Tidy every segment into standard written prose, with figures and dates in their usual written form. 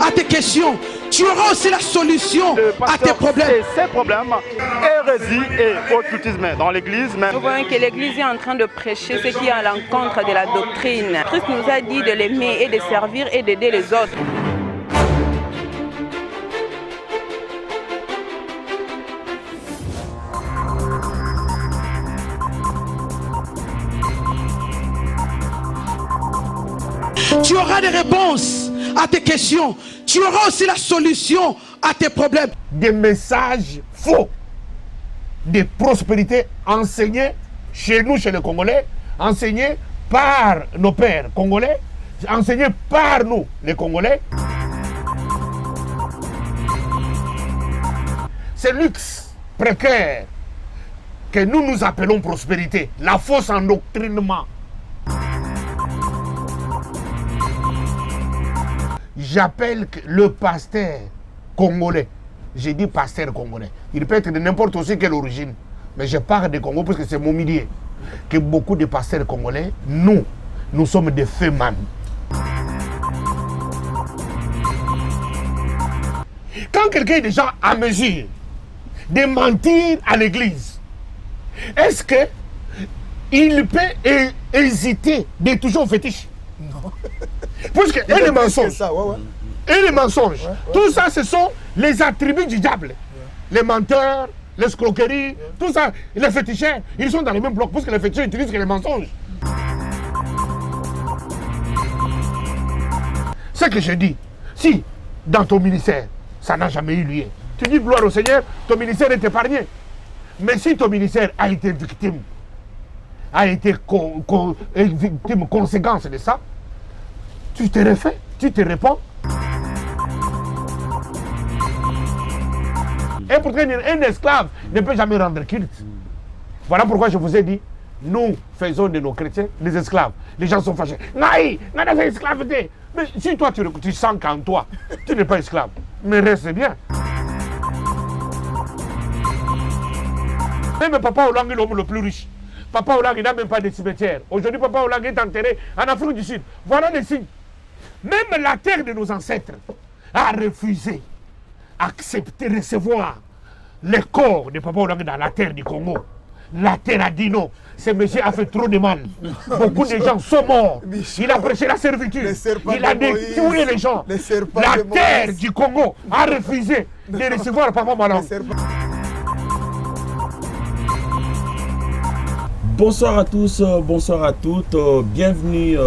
à tes questions. Tu auras aussi la solution à tes problèmes. Et ces problèmes, hérésie et occultisme dans l'église. Nous voyons que l'église est en train de prêcher ce qui est à l'encontre de la doctrine. Christ nous a dit de l'aimer et de servir et d'aider les autres. Tu auras des réponses à tes questions. Tu auras aussi la solution à tes problèmes. Des messages faux de prospérité enseignés chez nous, chez les Congolais, enseignés par nos pères congolais, enseignés par nous, les Congolais. Ce luxe précaire que nous appelons prospérité, la fausse endoctrinement. J'appelle le pasteur congolais. J'ai dit pasteur congolais. Il peut être de n'importe aussi quelle origine. Mais je parle de Congo parce que c'est mon milieu. Que beaucoup de pasteurs congolais, nous sommes des fémans. Quand quelqu'un est déjà à mesure de mentir à l'église, est-ce qu'il peut hésiter de toucher au fétiche? Non. Parce que et les mensonges, ça, ouais. et les mensonges, tout ça, ce sont les attributs du diable. Les menteurs, l'escroquerie, tout ça, les féticheurs, ils sont dans le même bloc parce que les féticheurs utilisent que les mensonges. Ce que je dis, si dans ton ministère, ça n'a jamais eu lieu, tu dis gloire au Seigneur, ton ministère est épargné. Mais si ton ministère a été victime, victime conséquence de ça, tu te refais, tu te réponds. Et pourtant, un esclave ne peut jamais rendre culte. Voilà pourquoi je vous ai dit, nous faisons de nos chrétiens des esclaves. Les gens sont fâchés. Naï, on a fait esclaveté. Mais si toi, tu sens qu'en toi, tu n'es pas esclave, mais reste bien. Même Papa Olang est l'homme le plus riche. Papa Olang n'a même pas de cimetière. Aujourd'hui, Papa Olang est enterré en Afrique du Sud. Voilà les signes. Même la terre de nos ancêtres a refusé, accepté, recevoir les corps de Papa Olang dans la terre du Congo. La terre a dit non. Ce monsieur a fait trop de mal. Beaucoup de gens sont morts. Il a prêché la servitude. Il a tué les gens. La terre du Congo a refusé de recevoir Papa Olang. Bonsoir à tous, bonsoir à toutes, bienvenue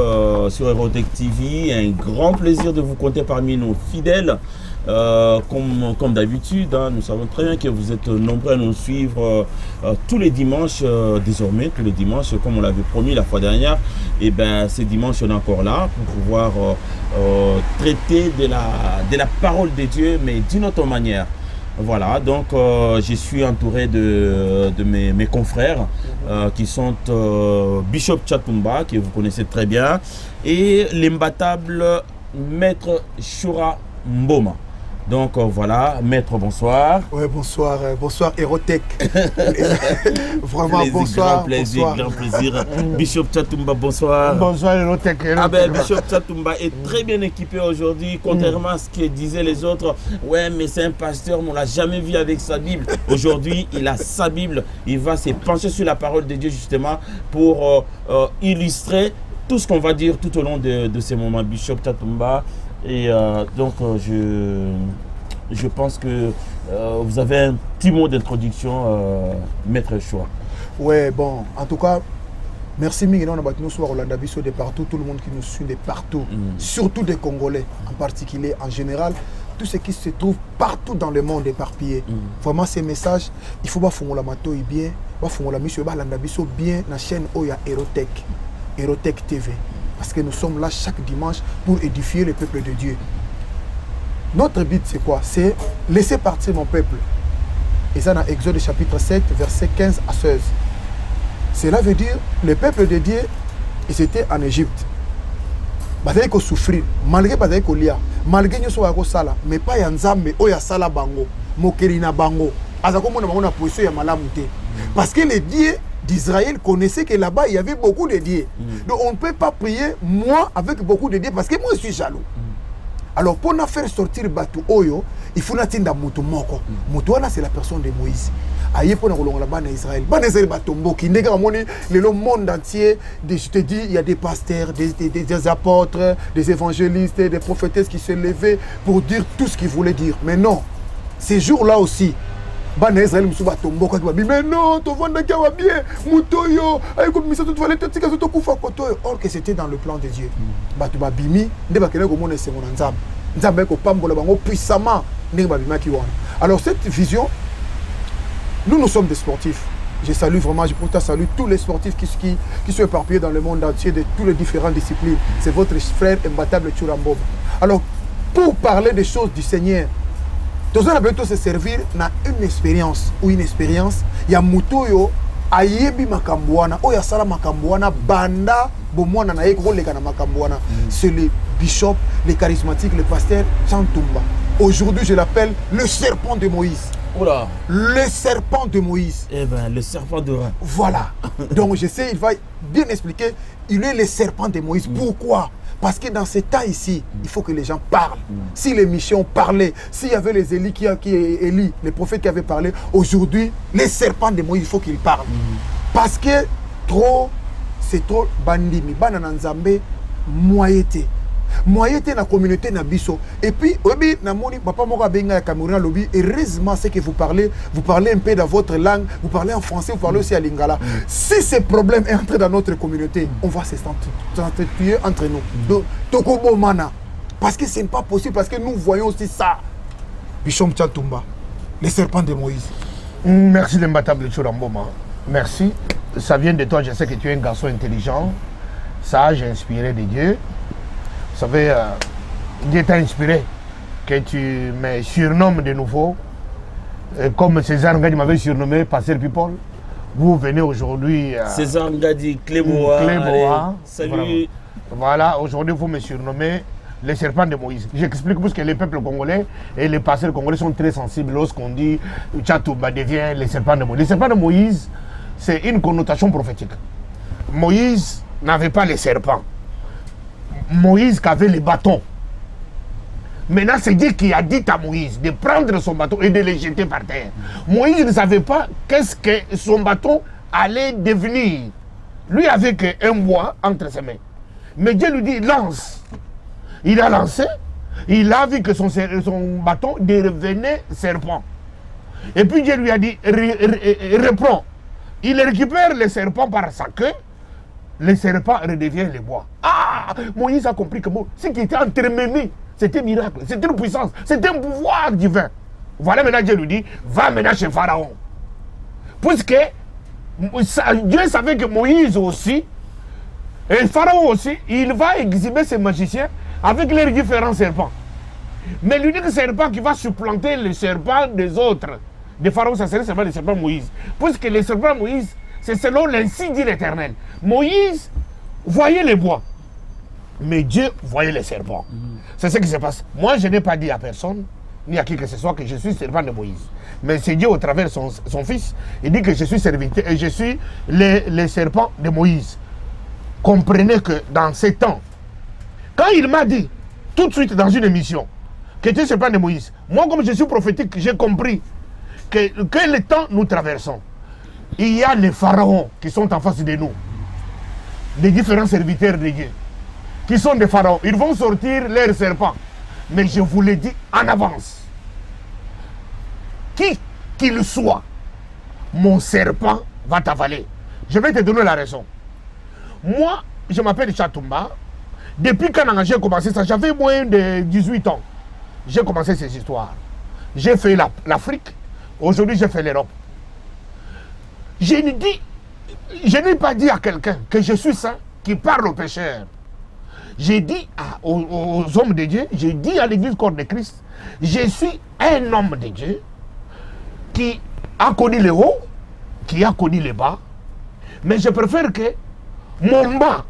sur Erotech TV, un grand plaisir de vous compter parmi nos fidèles. Comme d'habitude, hein, nous savons très bien que vous êtes nombreux à nous suivre tous les dimanches, désormais, tous les dimanches, comme on l'avait promis la fois dernière. Et bien, ces dimanches, on est encore là pour pouvoir traiter de la parole de Dieu, mais d'une autre manière. Voilà, donc je suis entouré de mes confrères qui sont Bishop Tchatumba, que vous connaissez très bien, et l'imbattable Maître Shura Mboma. Donc voilà, Maître, bonsoir. Oui, bonsoir, bonsoir Erotech. Vraiment, plaisir, bonsoir. Grand plaisir, bonsoir. grand plaisir. Bishop Tchatumba, bonsoir. Bonsoir Erotech. Ah ben, Bishop Tchatumba est très bien équipé aujourd'hui, contrairement à ce que disaient les autres. Ouais, mais c'est un pasteur, mais on l'a jamais vu avec sa Bible. Aujourd'hui, il a sa Bible. Il va se pencher sur la parole de Dieu justement pour illustrer tout ce qu'on va dire tout au long de ces moments. Bishop Tchatumba. Et donc, je pense que vous avez un petit mot d'introduction, Maître Choix. Ouais, bon, en tout cas, merci Miguel, on a battu nous soir Rolanda Bisso de partout, tout le monde qui nous suit de partout, surtout des Congolais en particulier, en général, tout ce qui se trouve partout dans le monde éparpillé. Vraiment, ces messages, il faut faire la mato bien, faire la mission, Rolanda Bisso bien, la chaîne Oya Erotech, Erotech TV. Parce que nous sommes là chaque dimanche pour édifier le peuple de Dieu. Notre but, c'est quoi? C'est laisser partir mon peuple. Et ça, dans Exode chapitre 7, versets 15 à 16. Cela veut dire, le peuple de Dieu, ils étaient en Égypte. Ils ont souffrir, malgré qu'ils ont lia, malgré qu'ils ont sala, mais pas Yanzambe, Oya Sala Bango, Mokerina Bango. Parce que les dieux d'Israël connaissaient que là-bas, il y avait beaucoup de dieux. Donc on ne peut pas prier, moi, avec beaucoup de dieux, parce que moi, je suis jaloux. Alors, pour nous faire sortir Batu Oyo, il faut n'atteindre Moutou Moko. Moutou c'est la personne de Moïse. Aïe pour nous la banne Israël. Banne Israël Batombo qui n'est le monde entier. Je te dis, il y a des pasteurs, des apôtres, des évangélistes, des prophétesses qui se levaient pour dire tout ce qu'ils voulaient dire. Mais non, ces jours-là aussi, Banne Israël Moussou Batombo mais non, ton ventre qui va bien, Moutoyo, aïe comme ça tout va aller, tout ça tout kufa kotoyo. Or que c'était dans le plan de Dieu. Batu Babimi, ne bakele ko mona se mon nzam. Nzambe ko pambola bango puissamment ne babima ki wana. Alors cette vision, nous sommes des sportifs. Je salue vraiment, je salue tous les sportifs qui sont éparpillés dans le monde entier de toutes les différentes disciplines. C'est votre frère imbattable Tchourambob. Alors, pour parler des choses du Seigneur, tous on a besoin de se servir dans une expérience ou une expérience. Il y a Moutoyo, Ayebi Makambouana, Oya Sala Makambouana, Banda, Bomouana, Naekrolegana Makambouana. C'est le bishop, les charismatiques, le pasteur Chantumba. Aujourd'hui, je l'appelle le serpent de Moïse. Oula. Le serpent de Moïse. Eh bien, le serpent de Rhin. Voilà. Donc, je sais, il va bien expliquer. Il est le serpent de Moïse. Pourquoi? Parce que dans ces temps ici, il faut que les gens parlent. Si les missions parlaient, s'il y avait les Élie Élie, les prophètes qui avaient parlé, aujourd'hui, les serpents de Moïse, il faut qu'ils parlent. Parce que c'est trop bandimi. Banananzambe, moyété. Moyété dans la communauté na biso. Et puis, papa Moka Benga Cameroun lobby, heureusement, c'est que vous parlez un peu dans votre langue, vous parlez en français, vous parlez aussi à lingala. Si ce problème est entré dans notre communauté, on va s'entretuer entre nous. Donc, Tokobo Mana. Parce que ce n'est pas possible, parce que nous voyons aussi ça. Bichom Tchatumba, les serpents de Moïse. Merci l'imbattable Tchouramboma. Merci. Ça vient de toi, je sais que tu es un garçon intelligent, sage, inspiré de Dieu. Vous savez, Dieu t'a inspiré que tu me surnommes de nouveau, comme César Ngadi m'avait surnommé Pasteur People. Vous venez aujourd'hui... César Ngadi, Cléboa. Salut. Voilà, aujourd'hui vous me surnommez le serpent de Moïse. J'explique parce que les peuples congolais et les pasteurs congolais sont très sensibles lorsqu'on dit Tchatouba devient le serpent de Moïse. Le serpent de Moïse, c'est une connotation prophétique. Moïse n'avait pas les serpents. Moïse qui avait les bâtons. Maintenant, c'est Dieu qui a dit à Moïse de prendre son bâton et de le jeter par terre. Moïse ne savait pas qu'est-ce que son bâton allait devenir. Lui avait qu'un bois entre ses mains. Mais Dieu lui dit, lance. Il a lancé. Il a vu que son bâton devenait serpent. Et puis Dieu lui a dit, reprends. Il récupère le serpent par sa queue. Le serpent redevient le bois. Ah! Moïse a compris que ce qui était entre mes mains, c'était un miracle, c'était une puissance, c'était un pouvoir divin. Voilà, maintenant Dieu lui dit, va maintenant chez Pharaon. Puisque Dieu savait que Moïse aussi, et Pharaon aussi, il va exhiber ses magiciens avec leurs différents serpents. Mais l'unique serpent qui va supplanter le serpent des autres, de Pharaon, ça serait seulement le serpent Moïse. Puisque le serpent Moïse, c'est selon l'insigne de l'Éternel. Moïse voyait les bois, mais Dieu voyait les serpents. C'est ce qui se passe. Moi, je n'ai pas dit à personne, ni à qui que ce soit, que je suis servant de Moïse. Mais c'est Dieu, au travers de son fils, il dit que je suis serviteur et je suis le serpent de Moïse. Comprenez que dans ces temps, quand il m'a dit, tout de suite dans une émission, que tu es serpent de Moïse, moi, comme je suis prophétique, j'ai compris que le temps nous traversons. Il y a les pharaons qui sont en face de nous, des différents serviteurs de Dieu, qui sont des pharaons. Ils vont sortir leurs serpents. Mais je vous l'ai dit en avance. Qui qu'il soit, mon serpent va t'avaler. Je vais te donner la raison. Moi, je m'appelle Tchatumba. Depuis quand j'ai commencé ça, j'avais moins de 18 ans. J'ai commencé ces histoires. J'ai fait l'Afrique. Aujourd'hui, j'ai fait l'Europe. Je n'ai pas dit à quelqu'un que je suis saint qui parle aux pécheurs. J'ai dit aux hommes de Dieu, j'ai dit à l'église corps de Christ, je suis un homme de Dieu qui a connu le haut, qui a connu le bas, mais je préfère que mon bas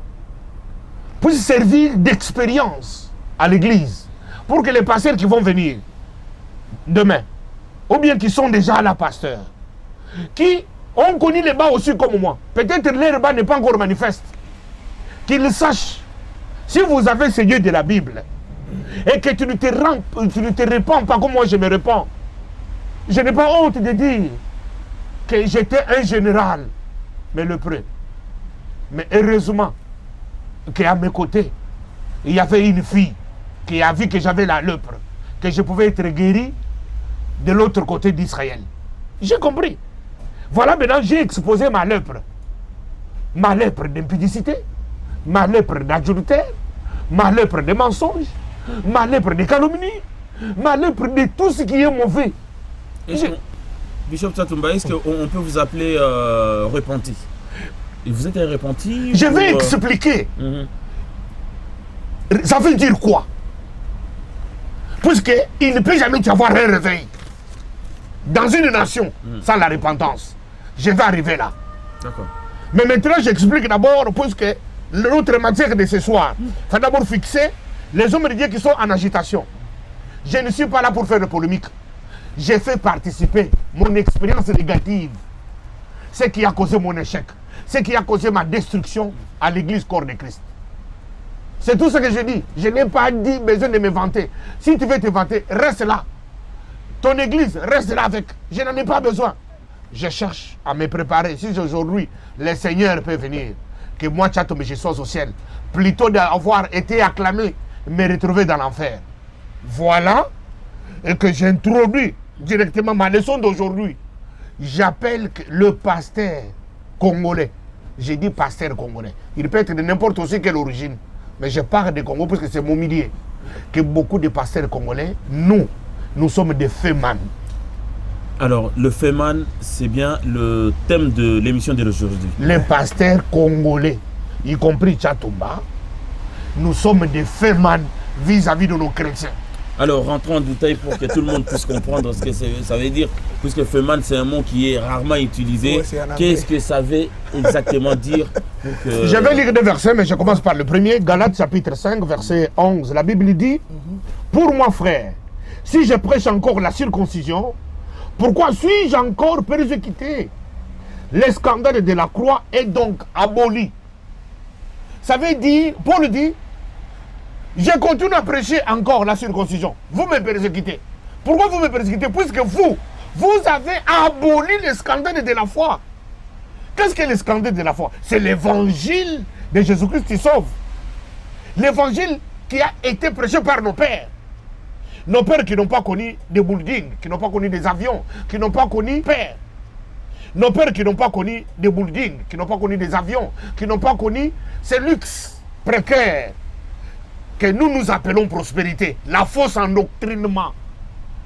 puisse servir d'expérience à l'église pour que les pasteurs qui vont venir demain, ou bien qui sont déjà là, pasteurs, qui ont connu les bas aussi comme moi, peut-être leur bas n'est pas encore manifeste, qu'ils sachent, si vous avez ce Dieu de la Bible, et que tu ne te répands pas comme moi je me répands. Je n'ai pas honte de dire que j'étais un général, mais lépreux. Mais heureusement qu'à mes côtés, il y avait une fille qui a vu que j'avais la lèpre, que je pouvais être guéri de l'autre côté d'Israël. J'ai compris. Voilà, maintenant j'ai exposé ma lèpre. Ma lèpre d'impudicité, ma lèpre d'adultère, ma lèpre de mensonge, ma lèpre de calomnie, ma lèpre de tout ce qui est mauvais. Bishop Tatoumba, est-ce qu'on peut vous appeler repenti? Et vous êtes un repenti? Je vais expliquer. Ça veut dire quoi? Puisqu'il ne peut jamais y avoir un réveil dans une nation sans la repentance. Je vais arriver là. D'accord. Mais maintenant, j'explique d'abord, puisque notre matière de ce soir, il faut d'abord fixer les hommes de Dieu qui sont en agitation. Je ne suis pas là pour faire de polémique. J'ai fait participer mon expérience négative. Ce qui a causé mon échec. Ce qui a causé ma destruction à l'église corps de Christ. C'est tout ce que je dis. Je n'ai pas dit besoin de me vanter. Si tu veux te vanter, reste là. Ton église, reste là avec. Je n'en ai pas besoin. Je cherche à me préparer. Si aujourd'hui, le Seigneur peut venir, que moi, Tchatoumba, je sois au ciel, plutôt d'avoir été acclamé, me retrouver dans l'enfer. Voilà, et que j'introduis directement ma leçon d'aujourd'hui. J'appelle le pasteur congolais. J'ai dit pasteur congolais. Il peut être de n'importe aussi quelle origine. Mais je parle de Congo parce que c'est mon milieu. Que beaucoup de pasteurs congolais, nous sommes des fémans. Alors, le féman, c'est bien le thème de l'émission d'aujourd'hui. Les pasteurs congolais, y compris Tchatoumba, nous sommes des fémans vis-à-vis de nos chrétiens. Alors, rentrons en détail pour que tout le monde puisse comprendre ce que ça veut dire. Puisque féman, c'est un mot qui est rarement utilisé. Ouais, qu'est-ce que ça veut exactement dire Je vais lire deux versets, mais je commence par le premier. Galates chapitre 5, verset 11. La Bible dit, pour moi, frère, si je prêche encore la circoncision, pourquoi suis-je encore persécuté? Le scandale de la croix est donc aboli. Ça veut dire, Paul dit, je continue à prêcher encore la circoncision. Vous me persécutez. Pourquoi vous me persécutez? Puisque vous avez aboli le scandale de la foi. Qu'est-ce que le scandale de la foi? C'est l'évangile de Jésus-Christ qui sauve. L'évangile qui a été prêché par nos pères. Nos pères qui n'ont pas connu des buildings, qui n'ont pas connu des avions, qui n'ont pas connu père. Nos pères qui n'ont pas connu des buildings, qui n'ont pas connu des avions, qui n'ont pas connu ces luxes précaires que nous appelons prospérité. La fausse endoctrinement,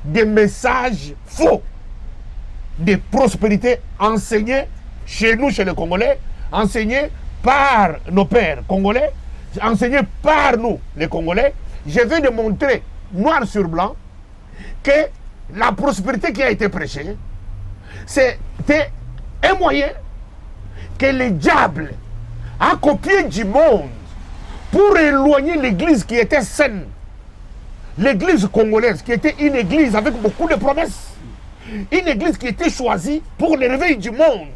des messages faux de prospérité enseignés chez nous, chez les Congolais, enseignés par nos pères congolais, enseignés par nous, les Congolais. Je vais démontrer noir sur blanc que la prospérité qui a été prêchée, c'était un moyen que le diable a copié du monde pour éloigner l'église qui était saine. L'église congolaise qui était une église avec beaucoup de promesses. Une église qui était choisie pour le réveil du monde.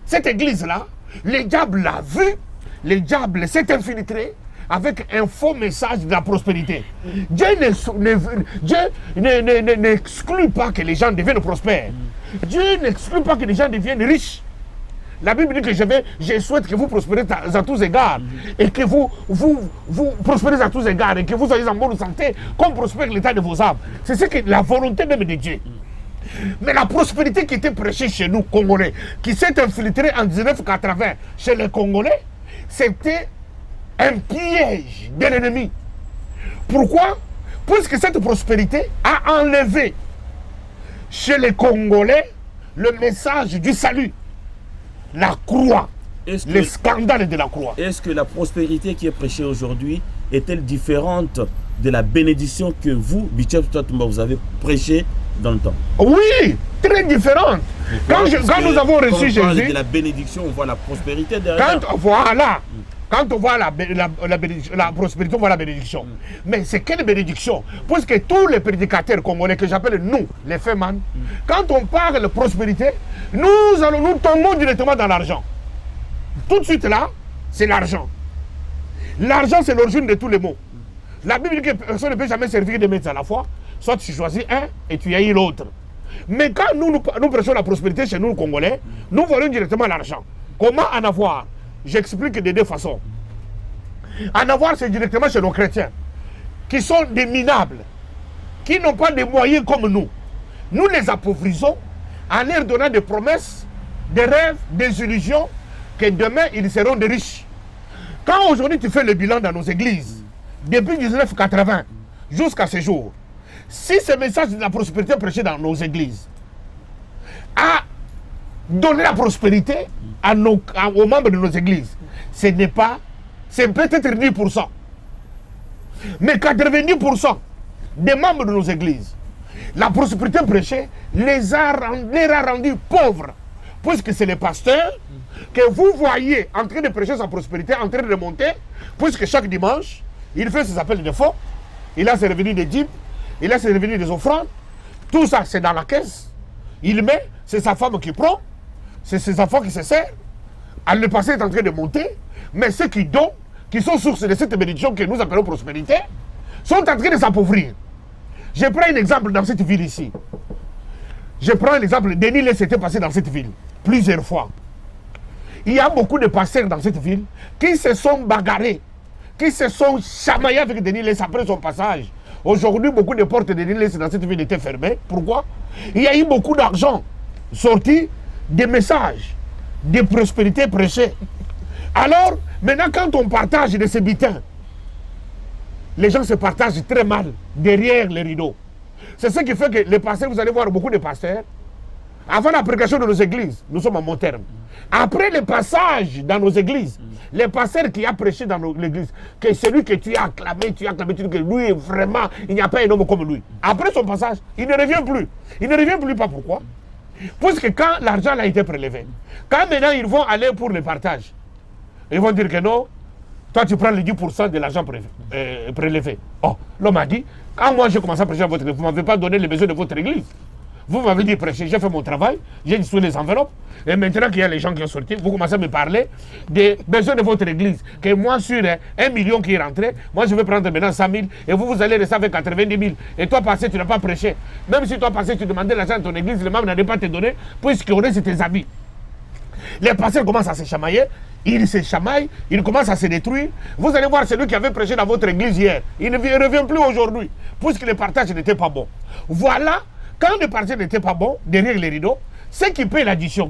Cette église-là, le diable l'a vue, le diable s'est infiltré avec un faux message de la prospérité. Dieu n'exclut pas que les gens deviennent prospères. Dieu n'exclut pas que les gens deviennent riches. La Bible dit que je souhaite que vous prospérez à tous égards et que vous prospérez à tous égards et que vous soyez en bonne santé comme prospère l'état de vos âmes. C'est ce que la volonté même de Dieu. Mais la prospérité qui était prêchée chez nous, Congolais, qui s'est infiltrée en 1980 chez les Congolais, c'était un piège de l'ennemi. Pourquoi? Puisque cette prospérité a enlevé chez les Congolais le message du salut. La croix, le scandale de la croix. Est-ce que la prospérité qui est prêchée aujourd'hui est-elle différente de la bénédiction que vous, Bishop Tatoumba, vous avez prêchée dans le temps? Oui, très différente. Quand nous avons reçu Jésus, quand on parle de la bénédiction, on voit la prospérité derrière. Quand on voit la prospérité, on voit la bénédiction. Mais c'est quelle bénédiction? Puisque tous les prédicateurs congolais que j'appelle nous, les fémans, quand on parle de prospérité, nous tombons directement dans l'argent. Tout de suite là, c'est l'argent. L'argent, c'est l'origine de tous les maux. La Bible dit que personne ne peut jamais servir deux maîtres à la fois. Soit tu choisis un et tu haïs l'autre. Mais quand nous prêchons la prospérité chez nous, les Congolais, nous voulons directement l'argent. Comment en avoir? J'explique de deux façons. En avoir, c'est directement chez nos chrétiens, qui sont des minables, qui n'ont pas de moyens comme nous. Nous les appauvrissons en leur donnant des promesses, des rêves, des illusions, que demain ils seront des riches. Quand aujourd'hui tu fais le bilan dans nos églises, depuis 1980 jusqu'à ce jour, si ce message de la prospérité prêché dans nos églises a donné la prospérité aux membres de nos églises, c'est peut-être 10%. Mais 90% des membres de nos églises, la prospérité prêchée les a rendus pauvres. Puisque c'est les pasteurs que vous voyez en train de prêcher sa prospérité, en train de monter, puisque chaque dimanche, il fait ses appels de fonds, il a ses revenus des dîmes, il a ses revenus des offrandes, tout ça c'est dans la caisse, il met, c'est sa femme qui prend, c'est ses enfants qui se servent, le passé est en train de monter, mais ceux qui donnent, qui sont sources de cette bénédiction que nous appelons prospérité, sont en train de s'appauvrir. Je prends un exemple dans cette ville ici. Je prends l'exemple, Denis Lay s'était passé dans cette ville, plusieurs fois. Il y a beaucoup de pasteurs dans cette ville qui se sont bagarrés, qui se sont chamaillés avec Denis Lay après son passage. Aujourd'hui, beaucoup de portes de Denis Lay dans cette ville étaient fermées. Pourquoi? Il y a eu beaucoup d'argent sorti, des messages, de prospérité prêchés. Alors, maintenant, quand on partage de ces bitins, les gens se partagent très mal derrière les rideaux. C'est ce qui fait que les pasteurs, vous allez voir beaucoup de pasteurs, avant la prédication de nos églises, nous sommes à mon terme. Après le passage dans nos églises, les pasteurs qui a prêché dans l'église, que celui que tu as acclamé, tu dis que lui, vraiment, il n'y a pas un homme comme lui. Après son passage, il ne revient plus. Il ne revient plus, pas pourquoi? Parce que quand l'argent a été prélevé, quand maintenant ils vont aller pour le partage, ils vont dire que non, toi tu prends les 10% de l'argent prélevé. Oh, l'homme a dit, quand moi j'ai commencé à prêcher à votre église, vous ne m'avez pas donné les besoins de votre église. Vous m'avez dit prêcher, j'ai fait mon travail, j'ai distribué les enveloppes, et maintenant qu'il y a les gens qui ont sorti, vous commencez à me parler des besoins de votre église. Que moi, sur 1 million qui est rentré, moi je vais prendre maintenant 100 000, et vous allez rester avec 90 000. Et toi, passé, tu n'as pas prêché. Même si toi, passé, tu demandais l'argent à ton église, le membre n'allait pas te donner, puisqu'on est tes habits. Les pasteurs commencent à se chamailler, ils se chamaillent, ils commencent à se détruire. Vous allez voir celui qui avait prêché dans votre église hier, il ne revient plus aujourd'hui, puisque le partage n'était pas bon. Voilà. Quand le partage n'était pas bon, derrière les rideaux, ceux qui paient l'addition,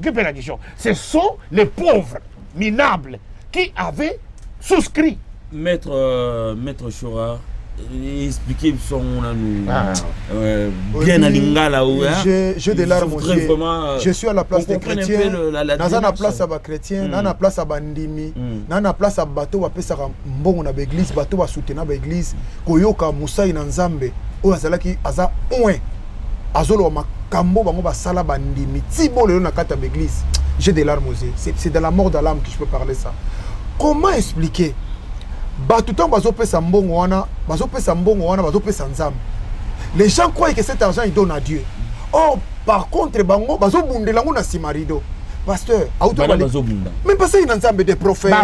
ce sont les pauvres, minables, qui avaient souscrit. Maître Chora, expliquez son bien à Lingala. J'ai des larmes aux yeux. Je suis à la place des chrétiens. Dans la place à chrétien, dans la place à bandimi, dans la place à bateau, à pesa mbongo na l'église, bateau à soutenir l'église, koyoka Moussa Inanzambe, ou azalaki aza ouen. Azolo makambo bango basala bandimi tibo le na kata l'église. J'ai des larmes aux yeux. C'est de la mort de l'âme que je peux parler ça. Comment expliquer? Batutan bazo pesa mbongo wana, bazo pesa nzambe. Les gens croient que cet argent ils donnent à Dieu. Or par contre bango bazo bundela ngo na simarido. Pasteur, même pas ça il nzambe des prophètes.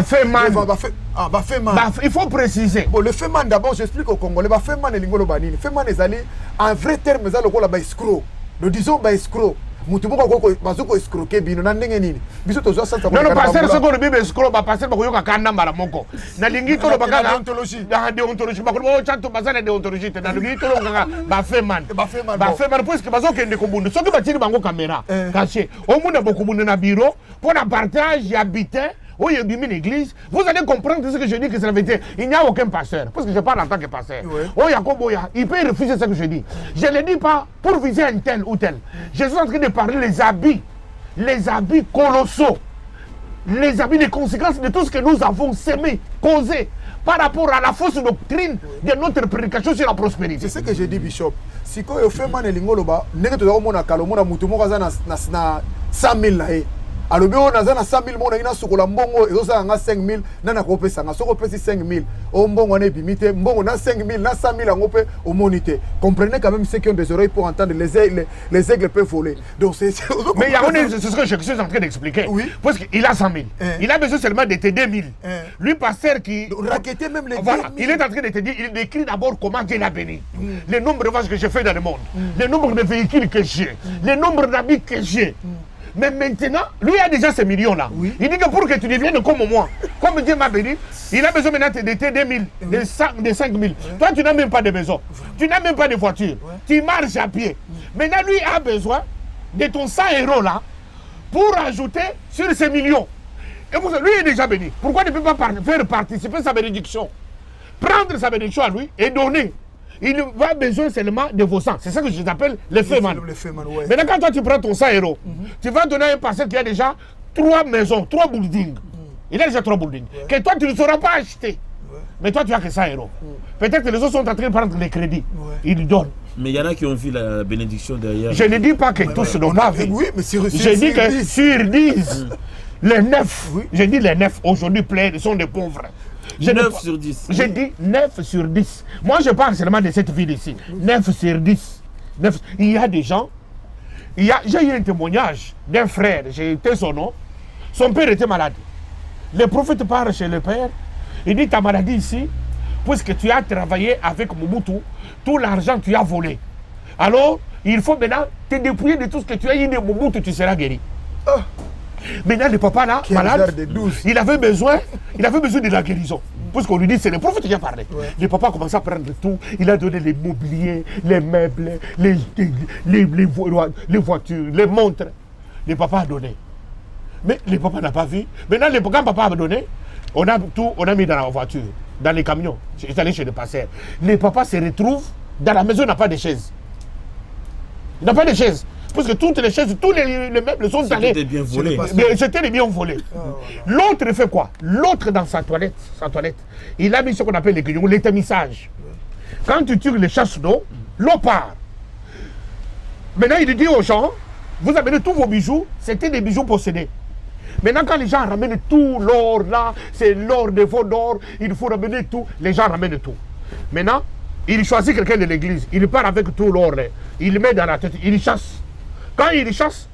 Il faut préciser. Bon, le Feman d'abord, j'explique aux Congolais. Feman et Lingolo Banini. Feman est allé en vrai terme, ils ont le escroc. Nous disons escroc. Mutubuka bazoko escroquer bino na ndenge nini. Biso tozo santa ko. Non, pasteur ce qu'on bible escroc ba pasteur ba koyoka kanda mbala moko. Na lingi to baka na déontologie. Na déontologie ba ko chanto bazana déontologie te na lingi to nganga ba Feman. Ba Feman parce que bazoko ndeko bundu. Soki batini bango caméra. Caché. Au monde beaucoup bundu na bureau pour un partage habitant. Où il y a une église, vous allez comprendre ce que je dis que c'est la vérité. Il n'y a aucun pasteur, parce que je parle en tant que pasteur. Il peut refuser ce que je dis. Je ne le dis pas pour viser un tel ou tel. Je suis en train de parler des habits colossaux, les conséquences de tout ce que nous avons semé, causé par rapport à la fausse doctrine de notre prédication sur la prospérité. C'est ce que j'ai dit, Bishop. Si vous faites mal, vous avez 100 000. alobi o naza na 100 000 mona ina sukola mbongo ezosala nga 5 000 nana kopesa nga soko pesi 5 000 o mbongo na ebimite mbongo na 5 000 na 100 000 yango pe omonite. Comprenez quand même ceux qui ont des oreilles pour entendre les aigles peuvent voler. Donc c'est mais il y a c'est ce que je suis en train d'expliquer. Oui. Parce qu'il a 100 000. Il a besoin seulement de t'aider 2 000. Lui pasteur qui raqueter même les voilà, 2 000. il est en train de te dire, il décrit d'abord comment Dieu l'a béni. Le nombre de voyages que j'ai fait dans le monde, le nombre de véhicules que j'ai, le nombre d'habits que j'ai. Mais maintenant, lui a déjà ces millions-là. Oui. Il dit que pour que tu deviennes comme moi, comme Dieu m'a béni, il a besoin maintenant de tes 2 000, de 5 000. Toi, tu n'as même pas de maison, tu n'as même pas de voiture, tu marches à pied. Maintenant, lui a besoin de ton 100 € là pour ajouter sur ces millions. Et vous, lui est déjà béni. Pourquoi ne peut pas faire participer sa bénédiction? Prendre sa bénédiction à lui et donner. Il va besoin seulement de vos sangs. C'est ça que je t'appelle le féman. Ouais. Maintenant, quand toi tu prends ton 100 €, tu vas donner à un pasteur qui a déjà 3 maisons, 3 buildings. Il a déjà 3 buildings. Que toi, tu ne sauras pas acheter. Mais toi, tu as que 100 €. Peut-être que les autres sont en train de prendre les crédits. Ils donnent. Mais il y en a qui ont vu la bénédiction derrière. Je ne dis pas que tous n'ont pas vu. Oui, mais sur Je dis que 10. sur 10, les 9, je dis les 9 aujourd'hui pleins sont des pauvres. 9 sur 10. Je dis 9 sur 10. Moi, je parle seulement de cette ville ici. 9 sur 10. 9. Il y a des gens. J'ai eu un témoignage d'un frère, j'ai été son nom. Son père était malade. Le prophète part chez le père. Il dit, ta maladie ici, puisque tu as travaillé avec Mobutu, tout l'argent tu as volé. Alors, il faut maintenant te dépouiller de tout ce que tu as eu de Mobutu, tu seras guéri. Maintenant, le papa là, malade, il avait besoin de la guérison. Parce qu'on lui dit, c'est le prophète qui a parlé. Le papa a commencé à prendre tout. Il a donné les mobiliers, les meubles, les voitures, les montres. Le papa a donné. Mais le papa n'a pas vu. Maintenant, quand papa a donné, on a mis dans la voiture, dans les camions. Je suis allé chez le pasteur. Le papa se retrouve dans la maison, il n'a pas de chaise. Il n'a pas de chaise. Parce que toutes les chaises, tous les meubles sont allés. C'était bien volé. C'était bien volé. L'autre fait quoi? L'autre dans sa toilette, il a mis ce qu'on appelle les guignons, l'étamissage. Quand tu tires les chasses d'eau, l'eau part. Maintenant, il dit aux gens, vous amenez tous vos bijoux, c'était des bijoux possédés. Maintenant, quand les gens ramènent tout l'or là, c'est l'or des veaux d'or, il faut ramener tout, les gens ramènent tout. Maintenant, il choisit quelqu'un de l'église, il part avec tout l'or, il le met dans la tête, il chasse. Quand il chasse,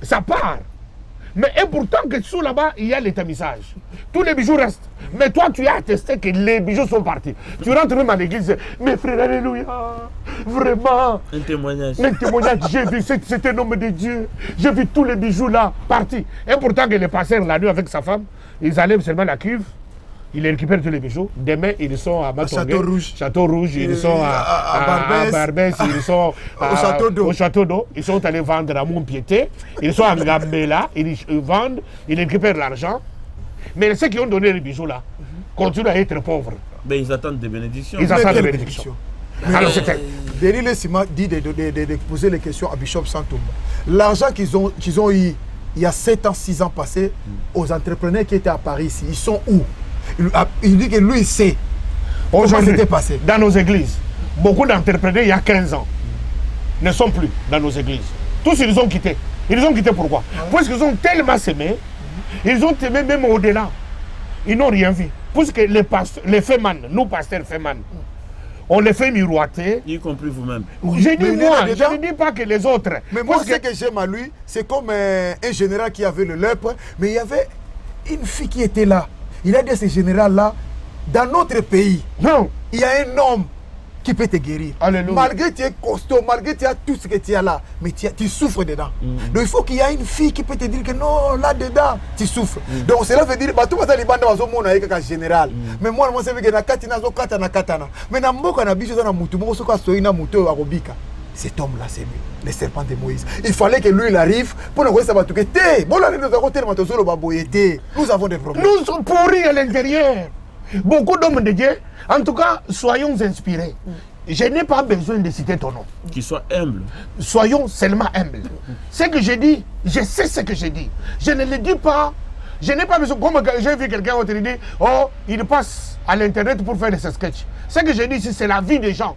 ça part. Mais et pourtant que sous là-bas, il y a l'étamissage. Tous les bijoux restent. Mais toi, tu as attesté que les bijoux sont partis. Tu rentres même à l'église, mes frères, alléluia, vraiment. Un témoignage. Un témoignage, j'ai vu, c'est un homme de Dieu. J'ai vu tous les bijoux là partis. Et pourtant que les pasteurs la nuit avec sa femme, ils allaient seulement la cuve. Ils récupèrent tous les bijoux. Demain, ils sont à Matongue, Château Rouge, ils sont à Barbès, ils sont au Château d'eau. Ils sont allés vendre à Montpiété. Ils sont à Gambela, ils vendent, ils récupèrent l'argent. Mais ceux qui ont donné les bijoux là continuent à être pauvres. Mais ils attendent des bénédictions. Ils attendent des bénédictions. Alors c'était. Denis Lessima dit de poser les questions à Bishop Santoum. L'argent qu'ils ont eu il y a 7 ans, 6 ans passés, aux entrepreneurs qui étaient à Paris ici, ils sont où? Il dit que lui, il sait comment c'était passé. Dans nos églises, beaucoup d'entrepreneurs, il y a 15 ans, ne sont plus dans nos églises. Tous, ils ont quitté. Ils ont quitté pourquoi? Parce qu'ils ont tellement s'aimé, ils ont aimé même au-delà. Ils n'ont rien vu. Parce que les fémans, nous, pasteurs fémans, on les fait miroiter. Y compris vous-même. Je dis moi, je ne dis pas que les autres. Mais moi, ce que j'aime à lui, c'est comme un général qui avait le lèpre, mais il y avait une fille qui était là. Il a dit à ce général-là, dans notre pays, non, il y a un homme qui peut te guérir. Alléluia. Malgré que tu es costaud, malgré que tu as tout ce que tu as là, mais tu souffres dedans. Donc il faut qu'il y ait une fille qui peut te dire que non, là-dedans, tu souffres. Donc cela veut dire, tout le monde est en général. Mais moi, je sais que mais cet homme-là, c'est lui, le serpent de Moïse. Il fallait que lui, il arrive pour nous dire que nous avons des problèmes. Nous sommes pourris à l'intérieur. Beaucoup d'hommes de Dieu, en tout cas, soyons inspirés. Je n'ai pas besoin de citer ton nom. Qu'ils soient humbles. Soyons seulement humbles. Ce que je dis, je sais ce que je dis. Je ne le dis pas. Je n'ai pas besoin. Comme j'ai vu quelqu'un autre dire, oh, il passe à l'internet pour faire des sketchs. Ce que je dis ici, c'est la vie des gens.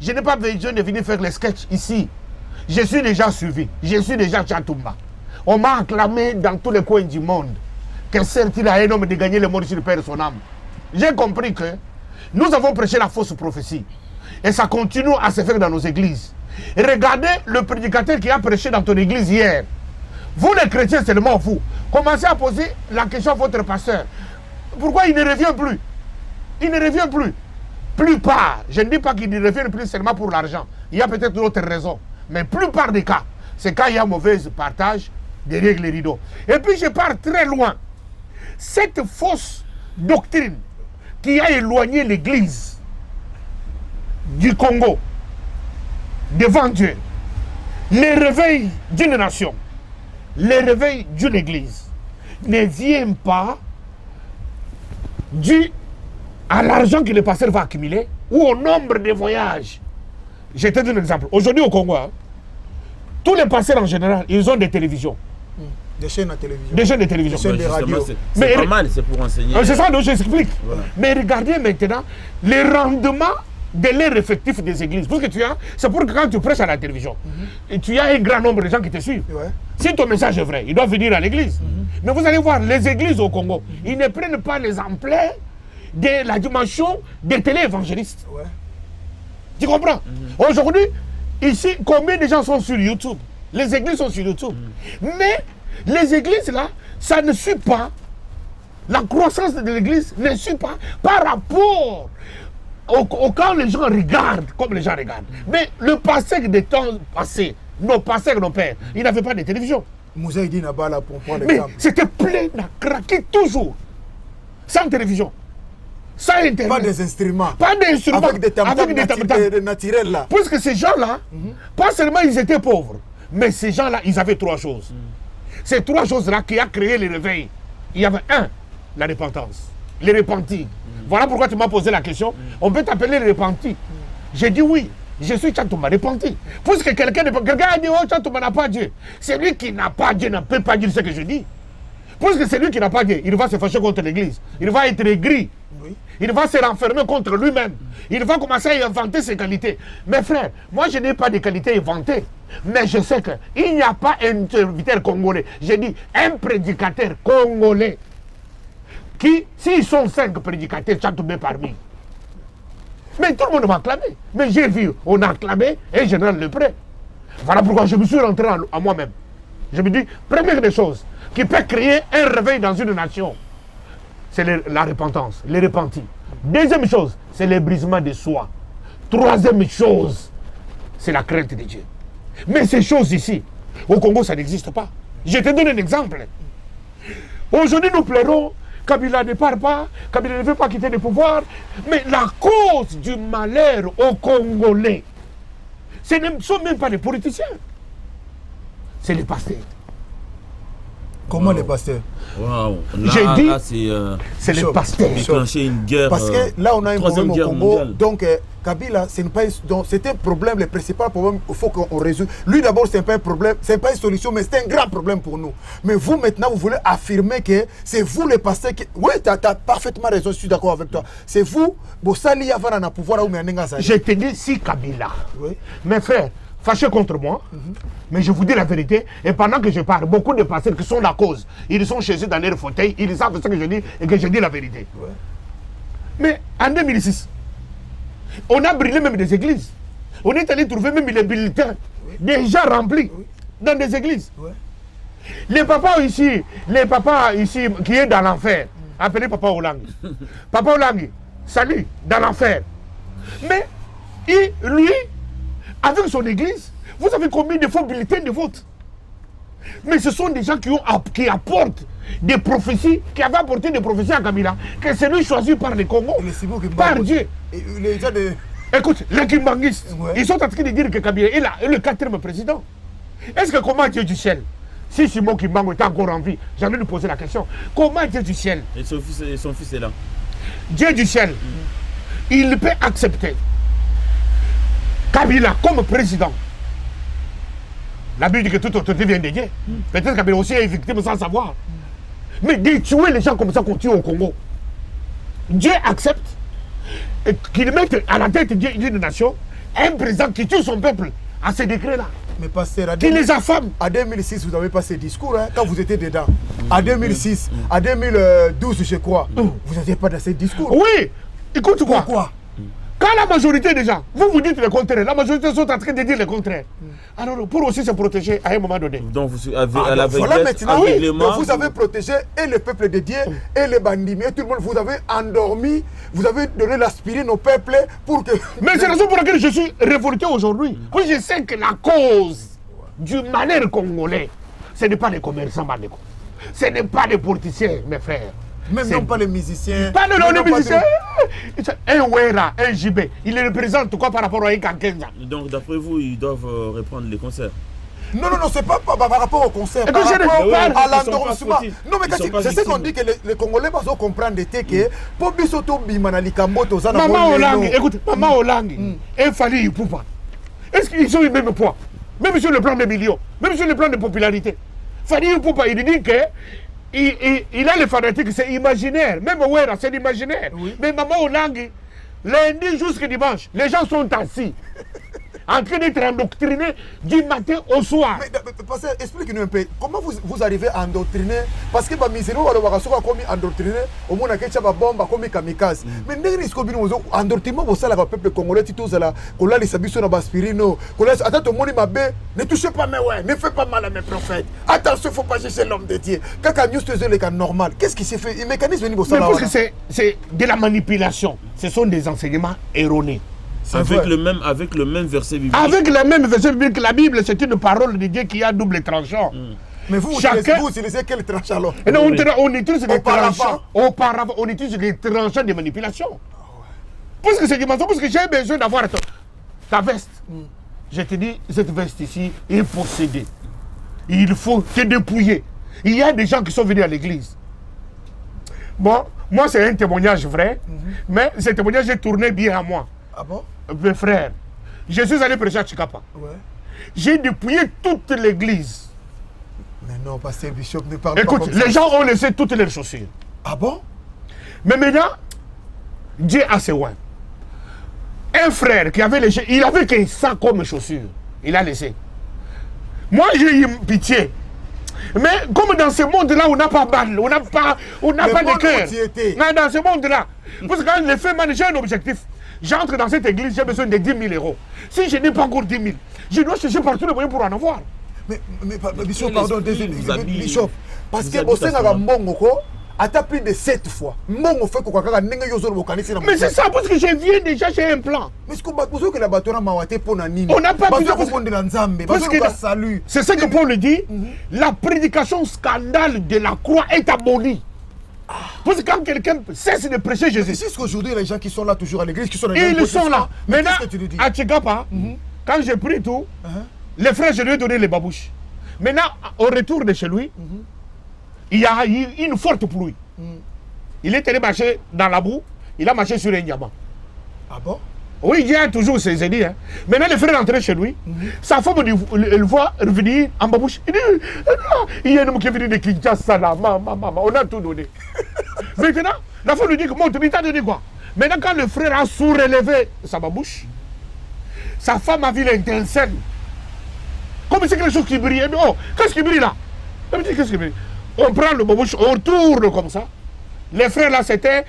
Je n'ai pas besoin de venir faire les sketchs ici. Je suis déjà suivi. Je suis déjà Chantoumba. On m'a acclamé dans tous les coins du monde que certes il a un homme de gagner le monde sur le Père de son âme. J'ai compris que nous avons prêché la fausse prophétie. Et ça continue à se faire dans nos églises. Et regardez le prédicateur qui a prêché dans ton église hier. Vous les chrétiens seulement, vous, commencez à poser la question à votre pasteur. Pourquoi il ne revient plus? Il ne revient plus. Plupart, je ne dis pas qu'il ne revient plus seulement pour l'argent. Il y a peut-être d'autres raisons. Mais plupart des cas, c'est quand il y a mauvais partage derrière les rideaux. Et puis je pars très loin. Cette fausse doctrine qui a éloigné l'église du Congo devant Dieu, les réveils d'une nation, les réveils d'une église ne viennent pas dû à l'argent que le pasteur va accumuler ou au nombre de voyages. Je te donne un exemple. Aujourd'hui au Congo, hein, tous les pasteurs en général, ils ont des télévisions. Des chaînes à télévision. Des chaînes de télévision. Des chaînes de radio. C'est pas mal, c'est pour enseigner. C'est ça dont j'explique. Voilà. Mais regardez maintenant les rendements de l'air effectif des églises. Parce que tu as, c'est pour que quand tu prêches à la télévision, et tu as un grand nombre de gens qui te suivent. Ouais. Si ton message est vrai, ils doivent venir à l'église. Mais vous allez voir, les églises au Congo, ils ne prennent pas les ampleurs de la dimension des télé-évangélistes. Ouais. Tu comprends? Aujourd'hui, ici, combien de gens sont sur YouTube? Les églises sont sur YouTube. Mais les églises là, ça ne suit pas. La croissance de l'église ne suit pas par rapport au quand les gens regardent, comme les gens regardent. Mais le passé des temps passés, nos pasteurs, nos pères, ils n'avaient pas de télévision. Mouzaïdi n'a pas là pour prendre Mais l'exemple. c'était plein à craquer toujours. Sans télévision. Sans internet. Pas des instruments. Pas d'instruments. Avec des tam-tams naturels là. Puisque ces gens-là, pas seulement ils étaient pauvres, mais ces gens-là, ils avaient trois choses. Ces trois choses-là qui a créé les réveils. Il y avait un, la repentance. Les repentis. Voilà pourquoi tu m'as posé la question. On peut t'appeler les repentis. J'ai dit oui. Je suis Tchantouma repenti. Puisque quelqu'un a dit oh Tchantouma n'a pas Dieu. Celui qui n'a pas Dieu ne peut pas dire ce que je dis. Puisque celui qui n'a pas Dieu, il va se fâcher contre l'église. Il va être aigri. Oui. Il va se renfermer contre lui-même. Il va commencer à inventer ses qualités. Mes frères, moi je n'ai pas de qualités inventées. Mais je sais qu'il n'y a pas un serviteur congolais. J'ai dit un prédicateur congolais. Qui, s'ils sont 5 prédicateurs, Tchantouma parmi. Mais tout le monde m'a acclamé. Mais j'ai vu, on a acclamé un général Lepré. Voilà pourquoi je me suis rentré à moi-même. Je me dis, première des choses qui peut créer un réveil dans une nation, c'est la repentance, les repentis. Deuxième chose, c'est le brisement de soi. Troisième chose, c'est la crainte de Dieu. Mais ces choses ici, au Congo, ça n'existe pas. Je te donne un exemple. Aujourd'hui, nous pleurons, Kabila ne part pas, Kabila ne veut pas quitter le pouvoir. Mais la cause du malheur aux Congolais, ce ne sont même pas les politiciens. C'est les pasteurs. Comment les pasteurs? Waouh. J'ai dit, c'est les pasteurs. déclencher une guerre. Parce que là, on a un troisième problème au guerre Congo. mondiale. Donc, Kabila, c'est un problème, le principal problème, il faut qu'on résout. Lui, d'abord, c'est pas un problème, c'est pas une solution, mais c'est un grand problème pour nous. Mais vous, maintenant, vous voulez affirmer que c'est vous, les pasteurs, qui... Oui, tu as parfaitement raison, je suis d'accord avec toi. C'est vous, Bossali, avant d'en pouvoir, je te dis, si Kabila, oui. mes frères, fâchés contre moi, mais je vous dis la vérité, et pendant que je parle, beaucoup de pasteurs qui sont la cause, ils sont chez eux dans leur fauteuil, ils savent ce que je dis et que je dis la vérité. Ouais. Mais en 2006, on a brûlé même des églises. On est allé trouver même les bulletins déjà remplis dans des églises. Ouais. Les papas ici qui est dans l'enfer, appelez Papa Olangi. Papa Olangi, salut, dans l'enfer. Mais lui, avec son église, vous savez combien de faux bulletins de vote? Mais ce sont des gens qui apportent des prophéties, qui avaient apporté des prophéties à Kabila, que c'est lui choisi par le Congo, par Dieu. Les gens de... Écoute, les Kimbanguistes, Ouais. ils sont en train de dire que Kabila est le 4e président. Est-ce que comment Dieu du ciel, si Simon Kimbangu était encore en vie, j'allais lui poser la question, comment Dieu du ciel, Et son fils est là. Dieu du ciel, il peut accepter Kabila comme président? La Bible dit que toute autorité vient de Dieu. Peut-être Kabila aussi est victime sans savoir. Mais de tuer les gens comme ça qu'on tue au Congo, Dieu accepte qu'il mette à la tête d'une nation un président qui tue son peuple à ces décrets-là. Mais pasteur, qui les affame. À 2006, vous n'avez pas ces discours, hein, quand vous étiez dedans. À 2006, à 2012, je crois, vous n'étiez pas dans ces discours. Oui, écoute quoi. Pourquoi? Quand la majorité des gens, vous dites le contraire, la majorité sont en train de dire le contraire. Alors, pour aussi se protéger à un moment donné. Donc, vous avez à la Voilà maintenant, aveuglement, donc vous avez protégé et le peuple de Dieu et les bandits, mais tout le monde, vous avez endormi, vous avez donné l'aspirine au peuple pour que... Mais c'est la raison pour laquelle je suis révolté aujourd'hui. Oui, je sais que la cause du malheur congolais, ce n'est pas les commerçants, Maneko. Ce n'est pas les politiciens, mes frères. Même non pas les musiciens. Pas de les musiciens. Un Wera, un JB, il représente quoi par rapport à un Kankenza? donc d'après vous, ils doivent reprendre les concerts. Non, c'est pas par rapport au concert, Et par que je rapport ne- à ils sont l'endormissement. pas fautifs. Non, mais Ils sont pas c'est ce qu'on victimes. dit que les Congolais vont comprendre que pour Bisoto Bimana Likambo, Tozana Maman Olangi, écoute, Maman Olangi, et Fali Ipupa. Est-ce qu'ils ont le même poids? Même sur le plan des millions, même sur le plan de popularité. Fali Ipupa, il dit que il a les fanatiques, c'est imaginaire. Même Wera, c'est l'imaginaire. Mais Maman Olangi, lundi jusqu'à dimanche, les gens sont assis, en train d'être endoctrinés du matin au soir. Mais pasteur, explique-nous un peu, comment vous arrivez à endoctriner? Parce que Misero va comme endoctriner, au moins qu'il y a une bombe comme kamikaze. Mais n'est-ce pas endoctrinement pour ça, le peuple congolais, tout ça, qu'on a les sabis sur la aspirino, qu'on a attends, tout le monde m'a bé, ne touchez pas mes ouais, ne faites pas mal à mes prophètes. Attention, il ne faut pas chercher l'homme de Dieu. Quand il y a les cas normal, qu'est-ce qui s'est fait? Le mécanisme est Mais parce que c'est de la manipulation. Ce sont des enseignements erronés. Avec le même verset biblique. Avec la même verset biblique, la Bible, c'est une parole de Dieu qui a double tranchant. Mais vous utilisez quel tranchant alors? Et non, on utilise des Auparavant. tranchants. Auparavant, on utilise des tranchants de manipulation. Parce que c'est du mensonge, parce que j'ai besoin d'avoir ta veste. Je te dis, cette veste ici est possédée. Il faut te dépouiller. Il y a des gens qui sont venus à l'église. Bon, moi c'est un témoignage vrai, mais ce témoignage est tourné bien à moi. Ah bon? Mes frères, je suis allé prêcher à Chikapa. Ouais. J'ai dépouillé toute l'église. Mais non, pasteur Bishop ne parle pas Écoute, comme ça. les gens ont laissé toutes leurs chaussures. Ah bon? Mais maintenant, Dieu a ses loin. Un frère qui avait laissé, il avait que ça comme chaussures. Il a laissé. Moi, j'ai eu pitié. Mais comme dans ce monde-là, on n'a pas balle, on n'a pas de cœur. Mais dans ce monde-là, parce que quand les faits, j'ai un objectif. J'entre dans cette église, j'ai besoin de 10 000 euros. Si je n'ai pas encore 10 000, je dois chercher partout les moyens pour en avoir. Mais Bishop, pardon, désolé, Bishop. Parce que vous au sein de la Mbongo, à plus de 7 fois. Mbongo fait quoi? Mais c'est ça, parce que je viens déjà chez un plan. Mais ce qu'on va poser que la bâtonne m'a pour Nani. On n'a pas besoin de parce que salut. C'est ça que Paul dit. La prédication scandale de la croix est abolie. Parce que quand quelqu'un cesse de prêcher Jésus, C'est ce qu'aujourd'hui, les gens qui sont là toujours à l'église, qui sont et ils sont là. Mais Maintenant, qu'est-ce que tu lui dis? à Tchigapa, quand j'ai pris tout, les frères, je lui ai donné les babouches. Maintenant, au retour de chez lui, il y a eu une forte pluie. Il est allé marcher dans la boue, il a marché sur un diamant. Ah bon? Oui, il y a toujours ses ennemis. Hein. Maintenant, le frère est rentré chez lui. Sa femme le voit revenir en babouche. Il dit, il y a un homme qui est venu de Kinshasa là, maman, on a tout donné. Maintenant, la femme lui dit, monte, mais t'as donné quoi? Maintenant, quand le frère a sous-relevé sa babouche, sa femme a vu l'étincelle. Comme c'est quelque chose qui brille. Oh, qu'est-ce qui brille là? Elle me dit, qu'est-ce qui brille? On prend le babouche, on tourne comme ça. Les frères là, c'était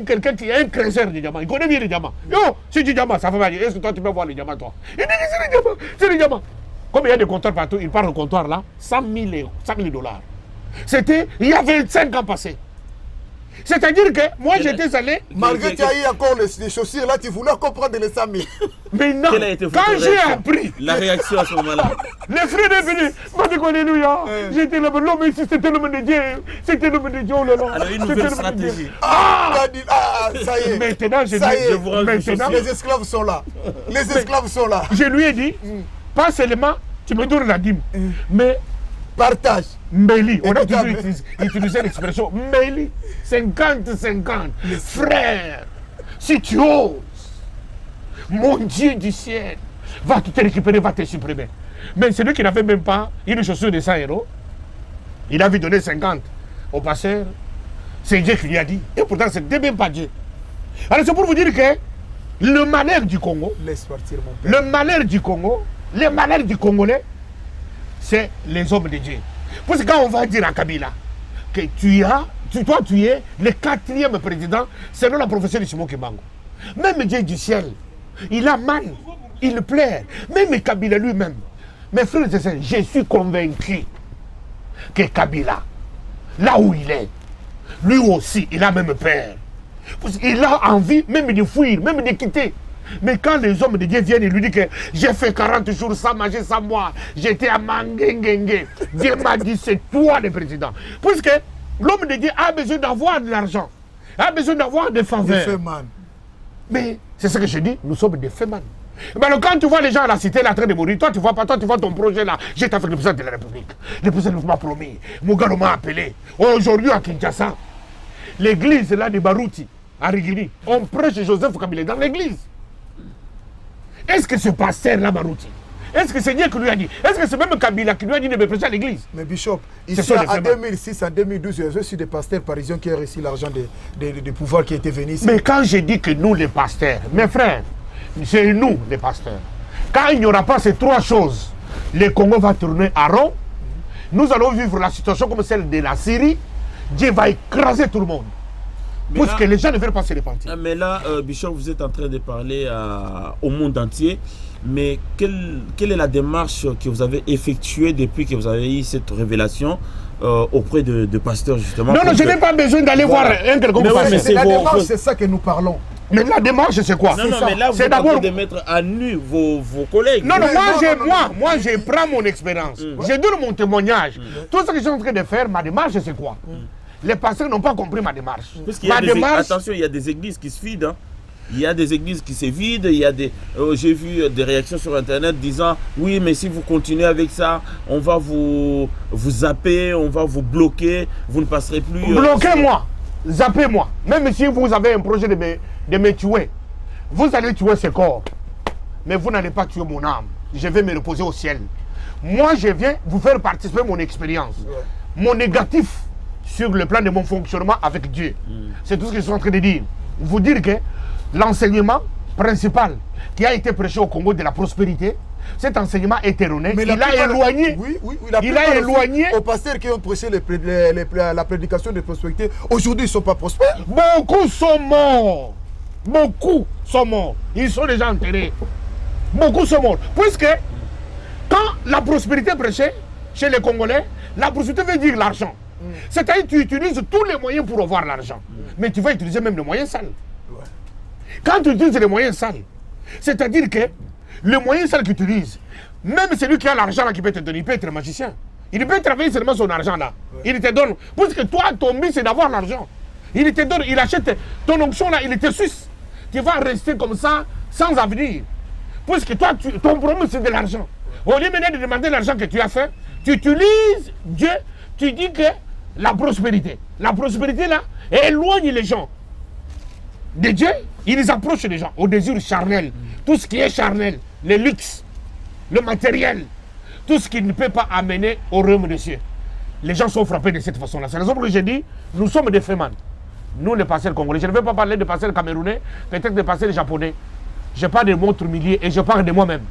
quelqu'un qui est un créateur de diamants. Il connaît bien les diamants. Yo, c'est du diamant, ça fait mal. Est-ce que toi tu peux voir les diamants, toi? Il dit que c'est les diamants, c'est les diamants. Comme il y a des comptoirs partout, il parle au comptoir là, 100 000 $. C'était, il y a 25 ans passés. C'est-à-dire que moi j'étais allé. Malgré qu'il y a eu encore les chaussures là, tu voulais encore prendre les 100 000. Mais non, Quelle a été quand votre j'ai réaction? appris, La réaction à ce moment-là. les frères est venu, m'a dit alléluia. J'étais l'homme ici, c'était l'homme de Dieu. C'était l'homme de Dieu, oh là là. Alors une C'était nouvelle l'homme de Dieu. stratégie. Ça y est. Maintenant, je Ça y est. Je vous rends maintenant, Les esclaves sont là. Les esclaves sont là. je lui ai dit, pas seulement tu me donnes la dîme, mais Partage. Mbeli, on a Écoute, toujours utilisé l'expression Mbeli, 50-50. Frère, si tu oses, mon Dieu du ciel va te récupérer, va te supprimer. Mais celui qui n'avait même pas une chaussure de 100 €, il a vu donner 50 au pasteur. C'est Dieu qui lui a dit. Et pourtant, ce n'était même pas Dieu. Alors c'est pour vous dire que le malheur du Congo, Laisse partir mon père. le malheur du Congo, les malheurs du Congolais, c'est les hommes de Dieu. Parce que quand on va dire à Kabila que tu es le 4e président selon la prophétie de Simon Kimbangu. Même Dieu du ciel, il a mal, il pleure. Même Kabila lui-même. Mes frères et sœurs, je suis convaincu que Kabila, là où il est, lui aussi, il a même peur. Parce qu'il a envie même de fuir, même de quitter. Mais quand les hommes de Dieu viennent, ils lui disent que j'ai fait 40 jours sans manger, sans boire, j'étais à Mangengengue. Dieu m'a dit, c'est toi le président. Parce que l'homme de Dieu a besoin d'avoir de l'argent, a besoin d'avoir des faveurs. Mais c'est ce que je dis, nous sommes des fémans. Mais alors, quand tu vois les gens à la cité là, en train de mourir, toi tu vois pas, toi tu vois ton projet là. J'étais avec le président de la République. Le président m'a promis, Mugaru m'a appelé. Aujourd'hui à Kinshasa, l'église là de Barouti, à Rigiri, on prêche Joseph Kabila dans l'église. Est-ce que ce pasteur là, Barouti, est-ce que c'est Dieu qui lui a dit? Est-ce que c'est même Kabila qui lui a dit de me prêcher à l'église? Mais Bishop, ici en 2006, en 2012, il y a aussi des pasteurs parisiens qui ont reçu l'argent des pouvoirs qui étaient venus ici. Mais quand je dis que nous les pasteurs, mes frères, c'est nous les pasteurs. Quand il n'y aura pas ces trois choses, le Congo va tourner à rond. Nous allons vivre la situation comme celle de la Syrie. Dieu va écraser tout le monde. Parce que les gens ne veulent pas se repentir. Mais là, Bishop, vous êtes en train de parler au monde entier. Mais quelle est la démarche que vous avez effectuée depuis que vous avez eu cette révélation auprès de pasteurs, justement? Non, je n'ai pas besoin d'aller voir un quelconque pasteur. C'est la démarche, c'est ça que nous parlons. Mais la démarche, c'est quoi? Non, mais là, vous êtes en train de mettre à nu vos collègues. Non, moi, je prends mon expérience. Je donne mon témoignage. Tout ce que je suis en train de faire, ma démarche, c'est quoi? Les pasteurs n'ont pas compris ma démarche. Attention, il y a des églises qui se vident. Hein. Il y a des églises qui se vident. Il y a j'ai vu des réactions sur Internet disant oui, mais si vous continuez avec ça, on va vous zapper, on va vous bloquer, vous ne passerez plus. Bloquez-moi, zappez-moi. Même si vous avez un projet de me tuer, vous allez tuer ce corps. Mais vous n'allez pas tuer mon âme. Je vais me reposer au ciel. Moi, je viens vous faire participer de mon expérience. Mon négatif sur le plan de mon fonctionnement avec Dieu. C'est tout ce que je suis en train de dire. Vous dire que l'enseignement principal qui a été prêché au Congo de la prospérité, cet enseignement est erroné. Mais il a éloigné. Il a éloigné. Aux pasteurs qui ont prêché la prédication de prospérité, aujourd'hui ils ne sont pas prospères. Beaucoup sont morts. Beaucoup sont morts. Ils sont déjà enterrés. Beaucoup sont morts. Puisque quand la prospérité est prêchée chez les Congolais, la prospérité veut dire l'argent. C'est-à-dire que tu utilises tous les moyens pour avoir l'argent. Mais tu vas utiliser même les moyens sales. Quand tu utilises les moyens sales, c'est-à-dire que le moyen sale que tu utilises, même celui qui a l'argent qui peut te donner, il peut être magicien. Il peut travailler seulement son argent là. Il te donne. Parce que toi, ton but c'est d'avoir l'argent. Il te donne, il achète ton onction là, il te suce. Tu vas rester comme ça, sans avenir. Parce que toi, ton problème c'est de l'argent. Au lieu maintenant de demander l'argent que tu as fait, tu utilises Dieu, tu dis que la prospérité là, éloigne les gens de Dieu, il les approche les gens au désir charnel. Tout ce qui est charnel, le luxe, le matériel, tout ce qui ne peut pas amener au royaume des cieux. Les gens sont frappés de cette façon-là. C'est la raison pour laquelle j'ai dit, nous sommes des fémans. Nous, les pasteurs congolais. Je ne vais pas parler de pasteurs camerounais, peut-être des pasteurs japonais. Je parle de montres milliers et je parle de moi-même.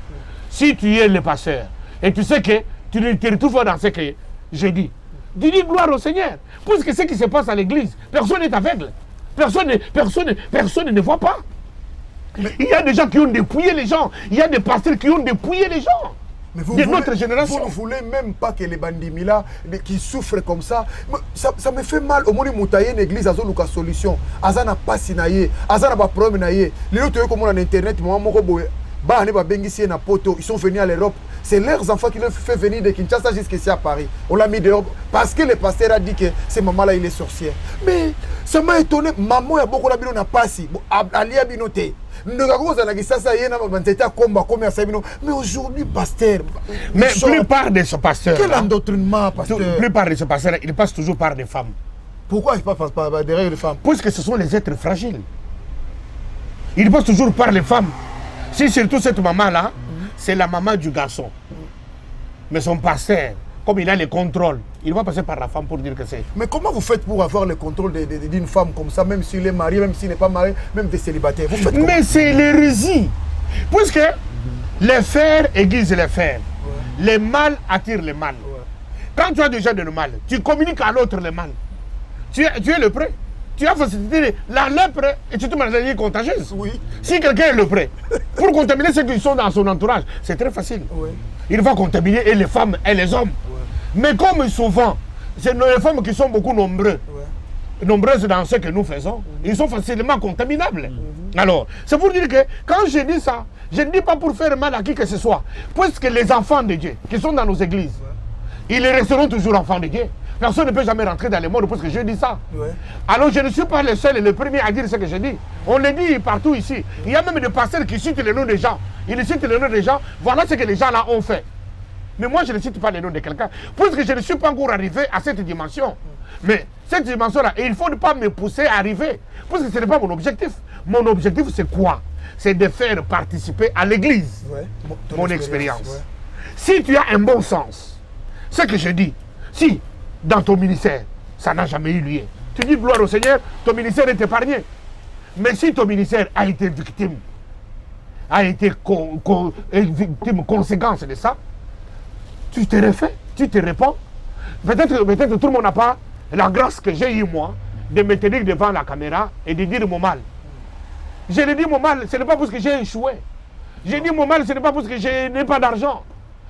Si tu es le pasteur et tu sais que tu ne te retrouves pas dans ce que j'ai dit, dis gloire au Seigneur. Parce que ce qui se passe à l'église, personne n'est aveugle. Personne ne voit pas. Il y a des gens qui ont dépouillé les gens. Il y a des pasteurs qui ont dépouillé les gens. Mais vous de notre génération. Vous ne voulez même pas que les bandits là, qui souffrent comme ça. Ça me fait mal. Au moins, il y a une église, il y a une solution. Il y a pas sinaye, il y a pas problème. Les autres, comme on a internet, ils sont venus à l'Europe. C'est leurs enfants qui les fait venir de Kinshasa jusqu'ici à Paris. On l'a mis dehors parce que le pasteur a dit que cette maman-là, il est sorcière. Mais ça m'a étonné. Maman, il y a beaucoup de gens qui n'ont mais aujourd'hui, pasteur. Mais la plupart de ce pasteur. Quel endoctrinement, pasteur? La plupart de ce pasteur, il passe toujours par des femmes. Pourquoi il passe par derrière les femmes? Parce que ce sont les êtres fragiles. Il passe toujours par les femmes. Si surtout cette maman-là, c'est la maman du garçon. Mais son pasteur, comme il a le contrôle, il va passer par la femme pour dire que c'est. Mais comment vous faites pour avoir le contrôle d'une femme comme ça, même s'il est marié, même s'il n'est pas marié, même des célibataires? Vous faites comment? Mais c'est l'hérésie. Puisque Les fers aiguisent les fers. Les mal attirent les mal. Quand tu as déjà de le mal, tu communiques à l'autre le mal. Tu es lepreux. Tu as facilité la lèpre et tu te maladie contagieuse. Oui. Si quelqu'un est lepreux, pour contaminer ceux qui sont dans son entourage, c'est très facile. Oui. Il va contaminer et les femmes et les hommes. Mais comme souvent, c'est les femmes qui sont beaucoup nombreuses dans ce que nous faisons, ils sont facilement contaminables. Alors, c'est pour dire que quand je dis ça, je ne dis pas pour faire mal à qui que ce soit. Puisque les enfants de Dieu qui sont dans nos églises, ils resteront toujours enfants de Dieu. Personne ne peut jamais rentrer dans les mondes parce que je dis ça. Alors je ne suis pas le seul et le premier à dire ce que je dis. On le dit partout ici. Il y a même des pasteurs qui citent les noms des gens. Ils citent les noms des gens. Voilà ce que les gens là ont fait. Mais moi je ne cite pas les noms de quelqu'un. Puisque je ne suis pas encore arrivé à cette dimension. Mais cette dimension-là, il ne faut pas me pousser à arriver. Parce que ce n'est pas mon objectif. Mon objectif c'est quoi? C'est de faire participer à l'église mon expérience. Si tu as un bon sens, ce que je dis, si dans ton ministère, ça n'a jamais eu lieu, tu dis gloire au Seigneur, ton ministère est épargné. Mais si ton ministère a été victime, victime conséquence de ça, tu te refais, tu te réponds. Peut-être tout le monde n'a pas la grâce que j'ai eu moi de me tenir devant la caméra et de dire mon mal. Je le dis mon mal, ce n'est pas parce que j'ai échoué. Je dis mon mal, ce n'est pas parce que je n'ai pas d'argent.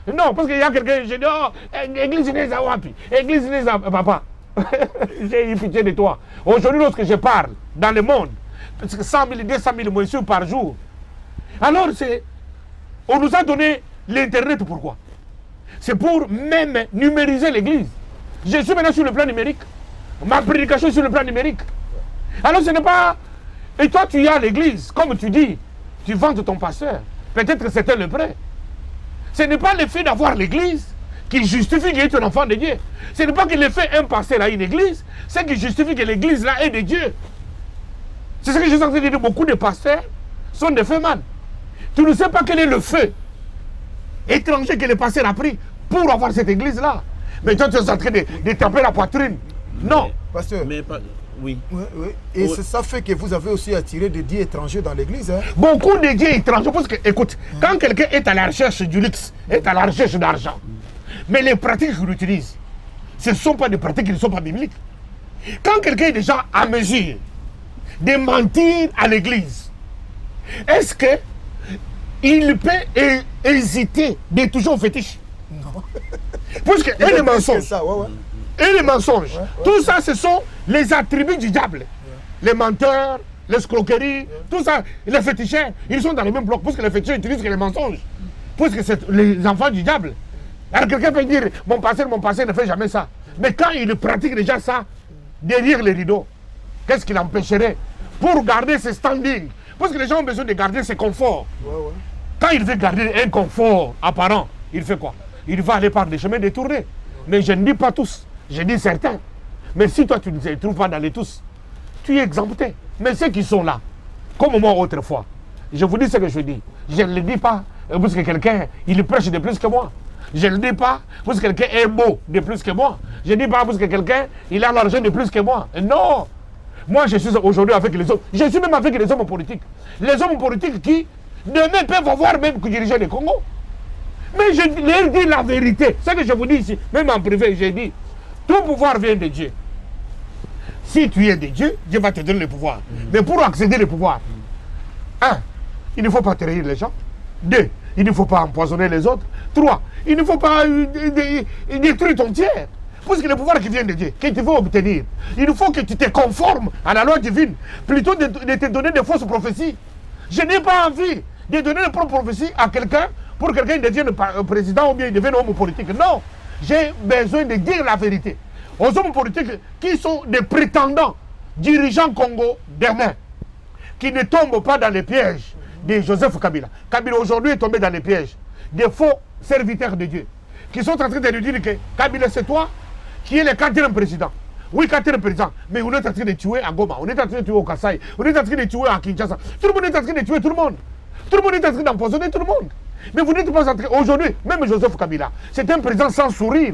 Non, parce qu'il y a quelqu'un, je dis, oh, église n'est à Wapi, église n'est à papa. J'ai eu pitié de toi. Aujourd'hui, lorsque je parle dans le monde, parce que 100 000, 200 000 moisissures par jour, alors on nous a donné l'Internet, pourquoi? C'est pour même numériser l'église. Je suis maintenant sur le plan numérique. Ma prédication est sur le plan numérique. Alors ce n'est pas... Et toi, tu y as l'église, comme tu dis, tu vantes ton pasteur. Peut-être que c'était le prêt. Ce n'est pas le fait d'avoir l'église qui justifie qu'il est un enfant de Dieu. Ce n'est pas qu'il ait fait un pasteur à une église, c'est qui justifie que l'église là est de Dieu. C'est ce que je suis en train de dire. Beaucoup de pasteurs sont des feux man. Tu ne sais pas quel est le feu étranger que le pasteur a pris pour avoir cette église là. Mais toi, tu es en train de taper la poitrine. Non. Pasteur. Mais oui. Et c'est ça fait que vous avez aussi attiré des dieux étrangers dans l'église. Beaucoup de dieux étrangers. Parce que, écoute, quand quelqu'un est à la recherche du luxe, est à la recherche d'argent, mais les pratiques qu'il utilise, ce ne sont pas des pratiques qui ne sont pas bibliques. Quand quelqu'un est déjà à mesure de mentir à l'église, est-ce qu'il peut hésiter de toujours au fétiche? Non. Parce que et les mensonges. Ça, Et les mensonges. Tout ça, ce sont les attributs du diable. Les menteurs, les escroqueries, tout ça, les féticheurs, ils sont dans le même bloc. Parce que les féticheurs utilisent que les mensonges. Parce que c'est les enfants du diable. Alors quelqu'un peut dire, mon pasteur ne fait jamais ça. Mais quand il pratique déjà ça, derrière les rideaux, qu'est-ce qui l'empêcherait? Pour garder ses standings. Parce que les gens ont besoin de garder ses conforts. Quand il veut garder un confort apparent, il fait quoi? Il va aller par des chemins détournés. Mais je ne dis pas tous, je dis certains. Mais si toi tu ne te trouves pas dans les tous, tu es exempté. Mais ceux qui sont là, comme moi autrefois, je vous dis ce que je dis. Je ne le dis pas parce que quelqu'un, il prêche de plus que moi. Je ne le dis pas parce que quelqu'un est beau de plus que moi. Je ne dis pas parce que quelqu'un, il a l'argent de plus que moi. Non. Moi, je suis aujourd'hui avec les hommes. Je suis même avec les hommes politiques. Les hommes politiques qui, demain, peuvent avoir même que diriger le Congo. Mais je leur dis la vérité. Ce que je vous dis ici, même en privé, j'ai dit, tout pouvoir vient de Dieu. Si tu es de Dieu, Dieu va te donner le pouvoir. Mais pour accéder au pouvoir, 1, il ne faut pas trahir les gens. 2, il ne faut pas empoisonner les autres. 3, il ne faut pas détruire ton tiers. Parce que le pouvoir qui vient de Dieu, que tu veux obtenir, il faut que tu te conformes à la loi divine, plutôt de te donner de fausses prophéties. Je n'ai pas envie de donner de propres prophéties à quelqu'un pour quelqu'un devienne président ou bien il devienne homme politique. Non, j'ai besoin de dire la vérité aux hommes politiques qui sont des prétendants dirigeants Congo demain, qui ne tombent pas dans les pièges de Joseph Kabila. Kabila aujourd'hui est tombé dans les pièges des faux serviteurs de Dieu qui sont en train de lui dire que Kabila c'est toi qui es le 4e président. Oui, 4e président, mais on est en train de tuer à Goma, on est en train de tuer au Kasaï, on est en train de tuer à Kinshasa. Tout le monde est en train de tuer tout le monde. Tout le monde est en train d'empoisonner tout le monde. Mais vous n'êtes pas en train... Aujourd'hui, même Joseph Kabila, c'est un président sans sourire.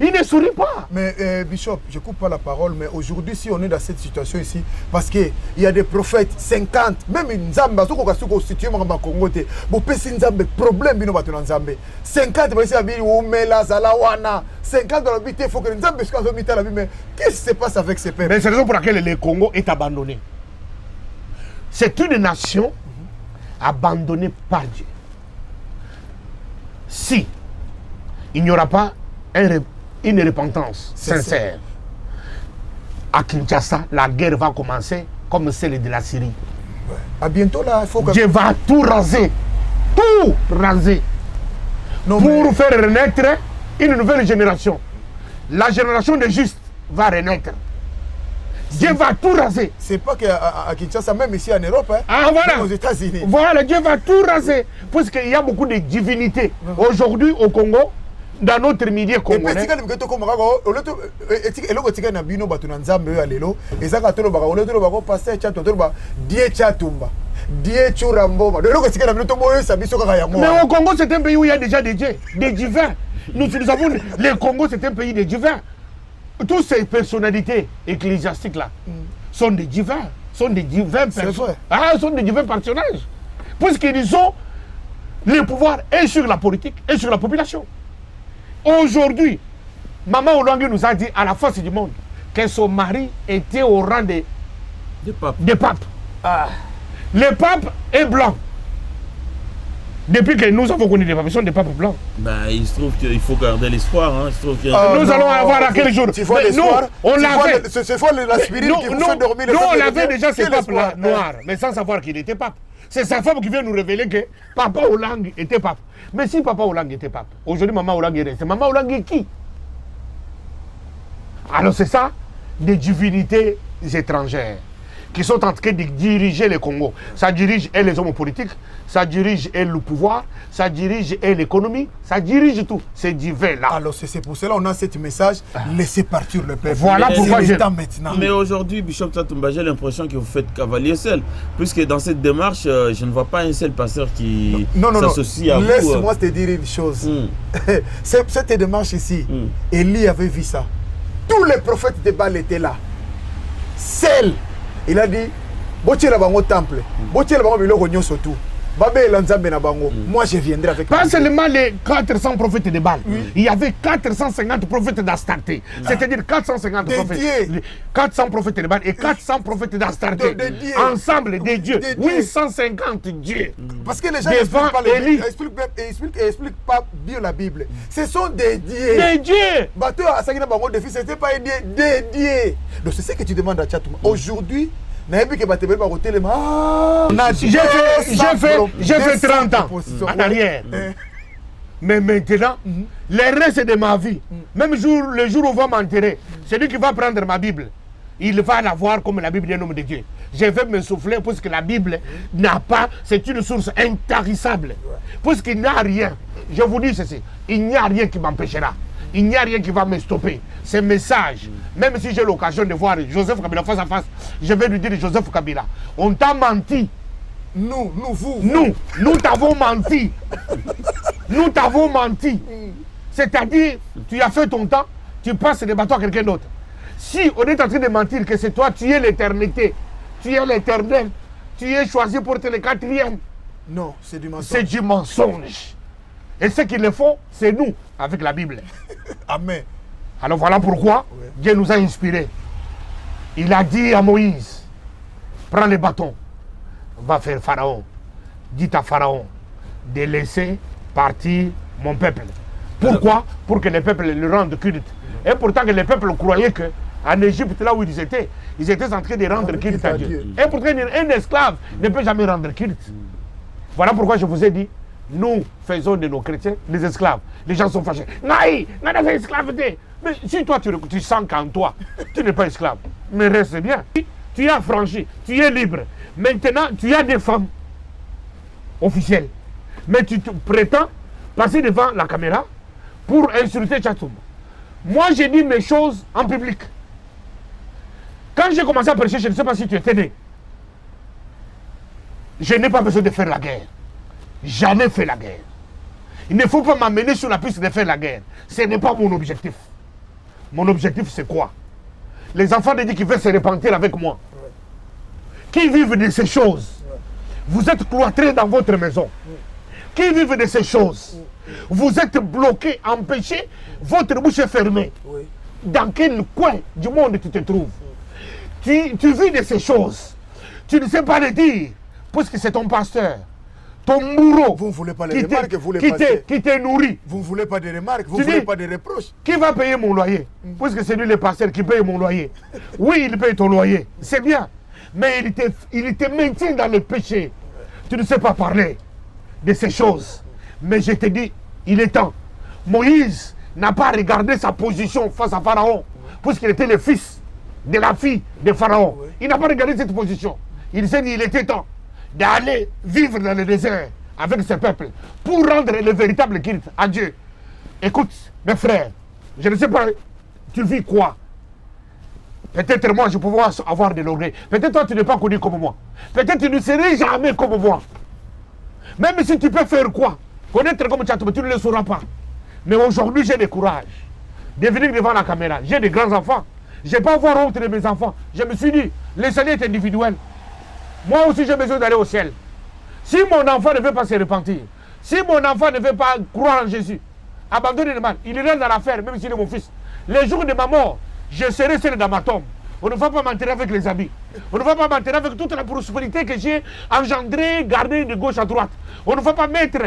Il ne sourit pas. Mais Bishop, je ne coupe pas la parole, mais aujourd'hui, si on est dans cette situation ici, parce qu'il y a des prophètes, 50, même une Zamba, si on est constitué dans le Congo, il y a des problèmes dans le Zambé. 50, il 50 dans la vie, il faut que les Zambé soient dans la vie. Mais qu'est-ce qui se passe avec ces peuples? Mais c'est la raison pour laquelle le Congo est abandonné. C'est une nation abandonnée par Dieu. Si il n'y aura pas une repentance sincère, à Kinshasa, la guerre va commencer comme celle de la Syrie. Ouais. À bientôt là, il faut que... Dieu va tout raser. Tout raser. Non, pour faire renaître une nouvelle génération. La génération des justes va renaître. Dieu va tout raser. C'est pas qu'à Kinshasa, même ici en Europe, hein, voilà. aux États-Unis. Voilà, Dieu va tout raser. Parce qu'il y a beaucoup de divinités. Aujourd'hui, au Congo, dans notre milieu congolais. Mais au Congo, c'est un pays où il y a déjà des dieux, des divins. Nous avons le Congo, c'est un pays de divins. Toutes ces personnalités ecclésiastiques-là sont des divins. Sont des divins personnages. Ah, sont des divins personnages. Parce qu'ils ont le pouvoir et sur la politique et sur la population. Aujourd'hui, Maman Olangue nous a dit à la face du monde que son mari était au rang des papes. Ah. Le pape est blanc. Depuis que nous avons connu des papes, ils sont des papes blancs. Ben, il se trouve qu'il faut garder l'espoir. Hein. Nous allons avoir à quel jour? Nous, on l'avait. C'est fois l'aspirine qui vous fait dormir. Nous, on avait déjà ces papes-là noirs, mais sans savoir qu'il était pape. C'est sa femme qui vient nous révéler que Papa Olangue était pape. Mais si Papa Olangue était pape, aujourd'hui Maman Olangue est restée. Maman Olangue est qui? Alors c'est ça, des divinités étrangères qui sont en train de diriger le Congo. Ça dirige et les hommes politiques, ça dirige et le pouvoir, ça dirige et l'économie, ça dirige tout. C'est divin là. Alors c'est pour cela qu'on a ce message, laissez partir le peuple. Voilà pourquoi j'ai maintenant. Mais aujourd'hui, Bishop Tatumba, j'ai l'impression que vous faites cavalier seul. Puisque dans cette démarche, je ne vois pas un seul pasteur qui s'associe à vous. Laisse-moi te dire une chose. Cette démarche ici, Élie avait vu ça. Tous les prophètes de Baal étaient là. Seul. Il a dit, Botier la bango temple, Botier la bango biloko nyoso tout. Moi je viendrai avec. Pas seulement les 400 prophètes de Baal. Il y avait 450 prophètes d'Astarté. C'est-à-dire 450 prophètes. 400 prophètes de Baal et 400 prophètes d'Astarté. Ensemble des dieux. 850 dieux. Parce que les gens n'expliquent pas bien la Bible. Ce sont des dieux. Des dieux. Bateau à Sagina Bango de fils, c'était pas des dieux. Donc c'est ce que tu demandes à Tchatouma. Aujourd'hui, j'ai fait 30 ans en arrière. Mais maintenant, le reste de ma vie, même le jour où on va m'enterrer, celui qui va prendre ma Bible, il va la voir comme la Bible est un homme de Dieu. Je vais me souffler parce que la Bible n'a pas, c'est une source intarissable. Parce qu'il n'y a rien, je vous dis ceci, il n'y a rien qui m'empêchera. Il n'y a rien qui va me stopper. Ces messages, même si j'ai l'occasion de voir Joseph Kabila face à face, je vais lui dire, Joseph Kabila, on t'a menti. Nous t'avons menti. Nous t'avons menti. C'est-à-dire, tu as fait ton temps, tu passes les bateaux à quelqu'un d'autre. Si on est en train de mentir que c'est toi, tu es l'éternité, tu es l'éternel, tu es choisi pour être le quatrième. Non, c'est du mensonge. C'est du mensonge. Et ce qu'il le faut, c'est nous, avec la Bible. Amen. Alors voilà pourquoi Dieu nous a inspirés. Il a dit à Moïse, prends le bâton, va faire Pharaon. Dis à Pharaon de laisser partir mon peuple. Pourquoi? Pour que le peuple le rende culte. Et pourtant que le peuple croyait qu'en Égypte, là où ils étaient en train de rendre culte à Dieu. Et pourtant un esclave ne peut jamais rendre culte. Voilà pourquoi je vous ai dit, nous faisons de nos chrétiens des esclaves. Les gens sont fâchés. Naï, on a fait esclaveté. Mais si toi tu sens qu'en toi, tu n'es pas esclave, mais reste bien. Tu es affranchi, tu es libre. Maintenant, tu as des femmes officielles. Mais tu prétends passer devant la caméra pour insulter Tchatouma. Moi, j'ai dit mes choses en public. Quand j'ai commencé à prêcher, je ne sais pas si tu étais né. Je n'ai pas besoin de faire la guerre. Jamais fait la guerre. Il ne faut pas m'amener sur la piste de faire la guerre. Ce n'est pas mon objectif. Mon objectif, c'est quoi? Les enfants de Dieu qui veulent se repentir avec moi, qui vivent de ces choses. Vous êtes cloîtrés dans votre maison. Qui vivent de ces choses. Vous êtes bloqués, empêchés, votre bouche est fermée. Dans quel coin du monde tu te trouves? Tu vis de ces choses. Tu ne sais pas le dire, puisque c'est ton pasteur, ton bourreau. Vous ne voulez pas les remarques, vous les passez. Qui te nourrit. Vous ne voulez pas de remarques, vous ne voulez pas de reproches. Qui va payer mon loyer? Puisque c'est lui le pasteur qui paye mon loyer. Oui, il paye ton loyer. C'est bien. Mais il te maintient dans le péché. Tu ne sais pas parler de ces choses. Mais je te dis, il est temps. Moïse n'a pas regardé sa position face à Pharaon, puisqu'il était le fils de la fille de Pharaon. Il n'a pas regardé cette position. Il s'est dit, il était temps d'aller vivre dans le désert avec ce peuple pour rendre le véritable culte à Dieu. Écoute, mes frères, je ne sais pas, tu vis quoi? Peut-être moi, je peux avoir de l'orgueil. Peut-être toi, tu n'es pas connu comme moi. Peut-être tu ne serais jamais comme moi. Même si tu peux faire quoi? Connaître comme tu ne le sauras pas. Mais aujourd'hui, j'ai le courage de venir devant la caméra. J'ai des grands enfants. Je n'ai pas avoir honte de mes enfants. Je me suis dit, le salut est individuel. Moi aussi, j'ai besoin d'aller au ciel. Si mon enfant ne veut pas se repentir, si mon enfant ne veut pas croire en Jésus, abandonner le mal, il reste dans l'affaire, même s'il est mon fils. Le jour de ma mort, je serai seul dans ma tombe. On ne va pas m'enterrer avec les habits. On ne va pas m'enterrer avec toute la prospérité que j'ai engendrée, gardée de gauche à droite. On ne va pas mettre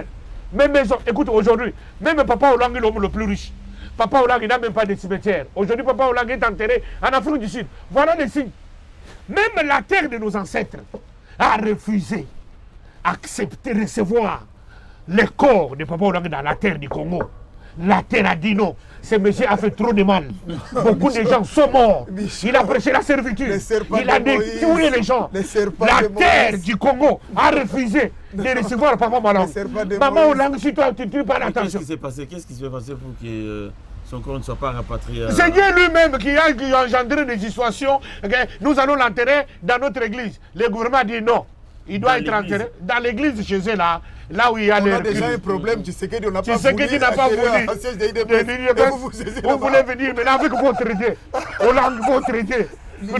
mes maisons. Écoute, aujourd'hui, même Papa Olang est l'homme le plus riche. Papa Olang, il n'a même pas de cimetière. Aujourd'hui, Papa Olang est enterré en Afrique du Sud. Voilà les signes. Même la terre de nos ancêtres a refusé, accepté, recevoir le corps de Papa Olang dans la terre du Congo. La terre a dit non. Ce monsieur a fait trop de mal. Beaucoup de gens sont morts. Il a prêché la servitude. Il a tué les gens. La terre du Congo a refusé de recevoir Papa Olang. Maman Olang, si toi tu ne pas l'attention. Qu'est-ce qui s'est passé pour que son corps ne soit pas rapatrié? C'est Dieu lui-même qui a engendré des situations. Nous allons l'enterrer dans notre église. Le gouvernement a dit non. Il doit être enterré dans l'église chez eux là. Là où il y a on a déjà un problème, tu sais que tu n'as pas voulu. Vous voulez venir, mais là avec votre Dieu. Votre Dieu.